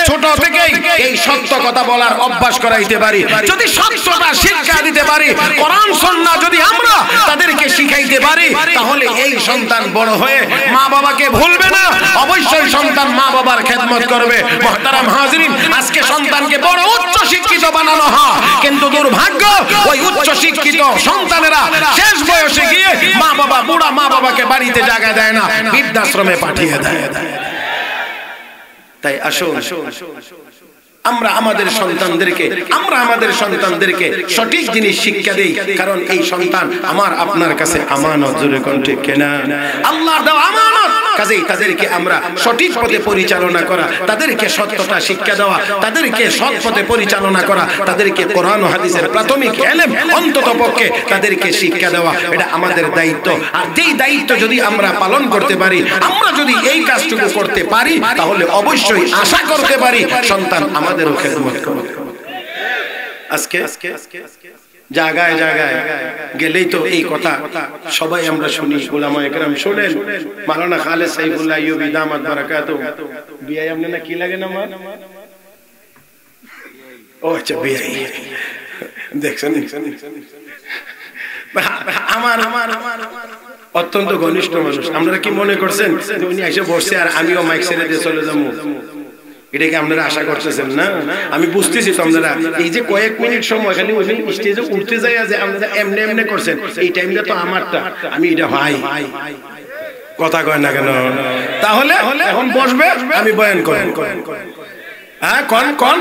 ছোট থেকেই এই সত্য কথা বলার অভ্যাস করাইতে পারি, যদি সত্যটা শিক্ষা দিতে পারি, কোরআন সুন্নাহ যদি আমরা তাদেরকে শিখাইতে পারি, তাহলে এই সন্তান বড় হয়ে মা বাবাকে ভুলবে না, অবশ্যই সন্তান মা বাবার খেদমত করবে। মুহতারাম হাজিরিন, আজকে সন্তানকে বড় উচ্চ শিক্ষিত বানানো হয়, কিন্তু দুর্ভাগ্য ওই উচ্চ শিক্ষিত সন্তানেরা শেষ বয়সে গিয়ে বুড়া মা বাবাকে বাড়িতে জায়গা দেয় না, বৃদ্ধাশ্রমে পাঠিয়ে দেয়। তাই আসো আমরা আমাদের সন্তানদেরকে সঠিক জিনিস শিক্ষা দেই, কারণ এই সন্তান আমার আপনার কাছে আমানত। জোরে কোন ঠিক কিনা? আল্লাহর দেওয়া আমানত, কাজেই তাদেরকে আমরা সঠিক পথে পরিচালনা করা, তাদেরকে সত্যটা শিক্ষা দেওয়া, তাদেরকে সৎ পথে পরিচালনা করা, তাদেরকে কোরআন ও হাদিসের প্রাথমিক ইলম অন্তত পক্ষে তাদেরকে শিক্ষা দেওয়া, এটা আমাদের দায়িত্ব। আর এই দায়িত্ব যদি আমরা পালন করতে পারি, আমরা যদি এই কাজটুকু করতে পারি, তাহলে অবশ্যই আশা করতে পারি সন্তান আমাদেরও খেদমত করবে। আজকে জায়গায় জায়গায় গেলেই তো এই কথা সবাই আমরা শুনি, উলামা একরাম শুনেন। মাওলানা খালেদ সাইফুল্লাহ আইয়ুবী দামাত বারাকাতুহু বিআই আপনি না কি লাগে না মা? ও আচ্ছা বিআই, দেখছেন আমার অত্যন্ত ঘনিষ্ঠ মানুষ। আপনারা কি মনে করছেন উনি এসে বসছে আর আমিও মাইক ছেড়ে দিয়ে চলে যাবো? এটাকে আপনারা আশা করতেছেন না? আমি বুঝতেছি তো আপনারা এই যে কয়েক মিনিট সময় খালি ওই স্টেজে উঠতে যাই যে আপনারা এমনি এমনি করছেন, এই টাইমটা তো আমারটা, আমি এটা ভাই কথা কয় না কেন? তাহলে এখন বসবে, আমি বয়ান করেন। হ্যাঁ কন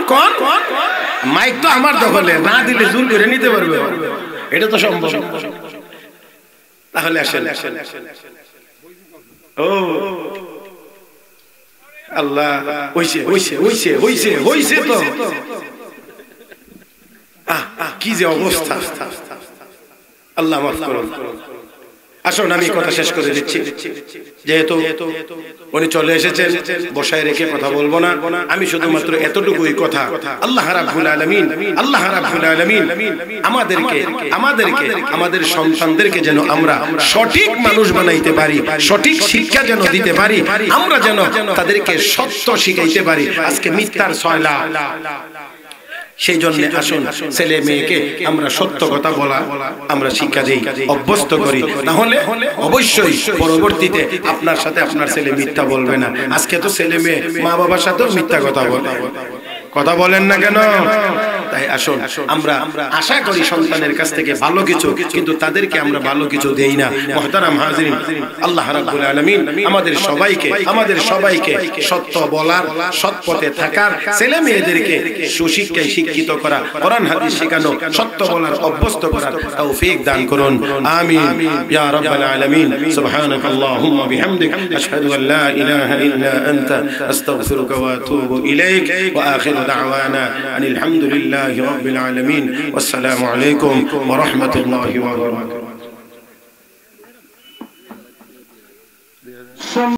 মাইক তো আমার দখলে, না দিলে জোর করে নিতে পারবে, এটা তো সম্ভব। তাহলে আসেন। ও আল্লাহ, হইছে তো কি যে অবস্থা, আল্লাহ মাফ করুন। আসুন আমি কথা শেষ করে দিচ্ছি, যেহেতু উনি চলে এসেছেন, বসায় রেখে কথা বলবো না। আমি শুধুমাত্র এতটুকুই কথা, আল্লাহ রাব্বুল আলামিন আমাদেরকে আমাদের সন্তানদেরকে যেন আমরা সঠিক মানুষ বানাইতে পারি, সঠিক শিক্ষা যেন দিতে পারি, আমরা যেন তাদেরকে সত্য শিখাইতে পারি। আজকে মিথ্যার ছয়লা, সেই জন্য আসুন ছেলে মেয়েকে আমরা সত্য কথা বলা আমরা শিক্ষা দিই, অভ্যস্ত করি, তাহলে অবশ্যই পরবর্তীতে আপনার সাথে আপনার ছেলে মিথ্যা বলবে না। আজকে তো ছেলে মেয়ে মা বাবার সাথেও মিথ্যা কথা বলে, কথা বলেন না কেন? তাই আসুন আমরা আশা করি সন্তানের কাছ থেকে ভালো কিছু, কিন্তু তাদেরকে আমরা ভালো কিছু দেই না। মুহতারাম হাজিরিন, আল্লাহ রাব্বুল আলামিন আমাদের সবাইকে সত্য বলার, সৎ পথে থাকার, ছেলে মেয়েদেরকে সুশিক্ষায় শিক্ষিত করা, কোরআন হাদিস শেখানো, সত্য বলার অভ্যস্ত করার তৌফিক দান করুন। আমিন ইয়া রাব্বাল আলামিন। সুবহানাকাল্লাহুম্মা বিহামদিক আশহাদু আল লা ইলাহা ইল্লা আনতা আস্তাগফিরুকা ওয়া আতুবু ইলাইক ওয়া আখিরু দাওয়ানা আনিল হামদুলিল্লাহি রাব্বিল আলামিন। ওয়াসসালামু আলাইকুম ওয়া রাহমাতুল্লাহি ওয়া বারাকাতুহু।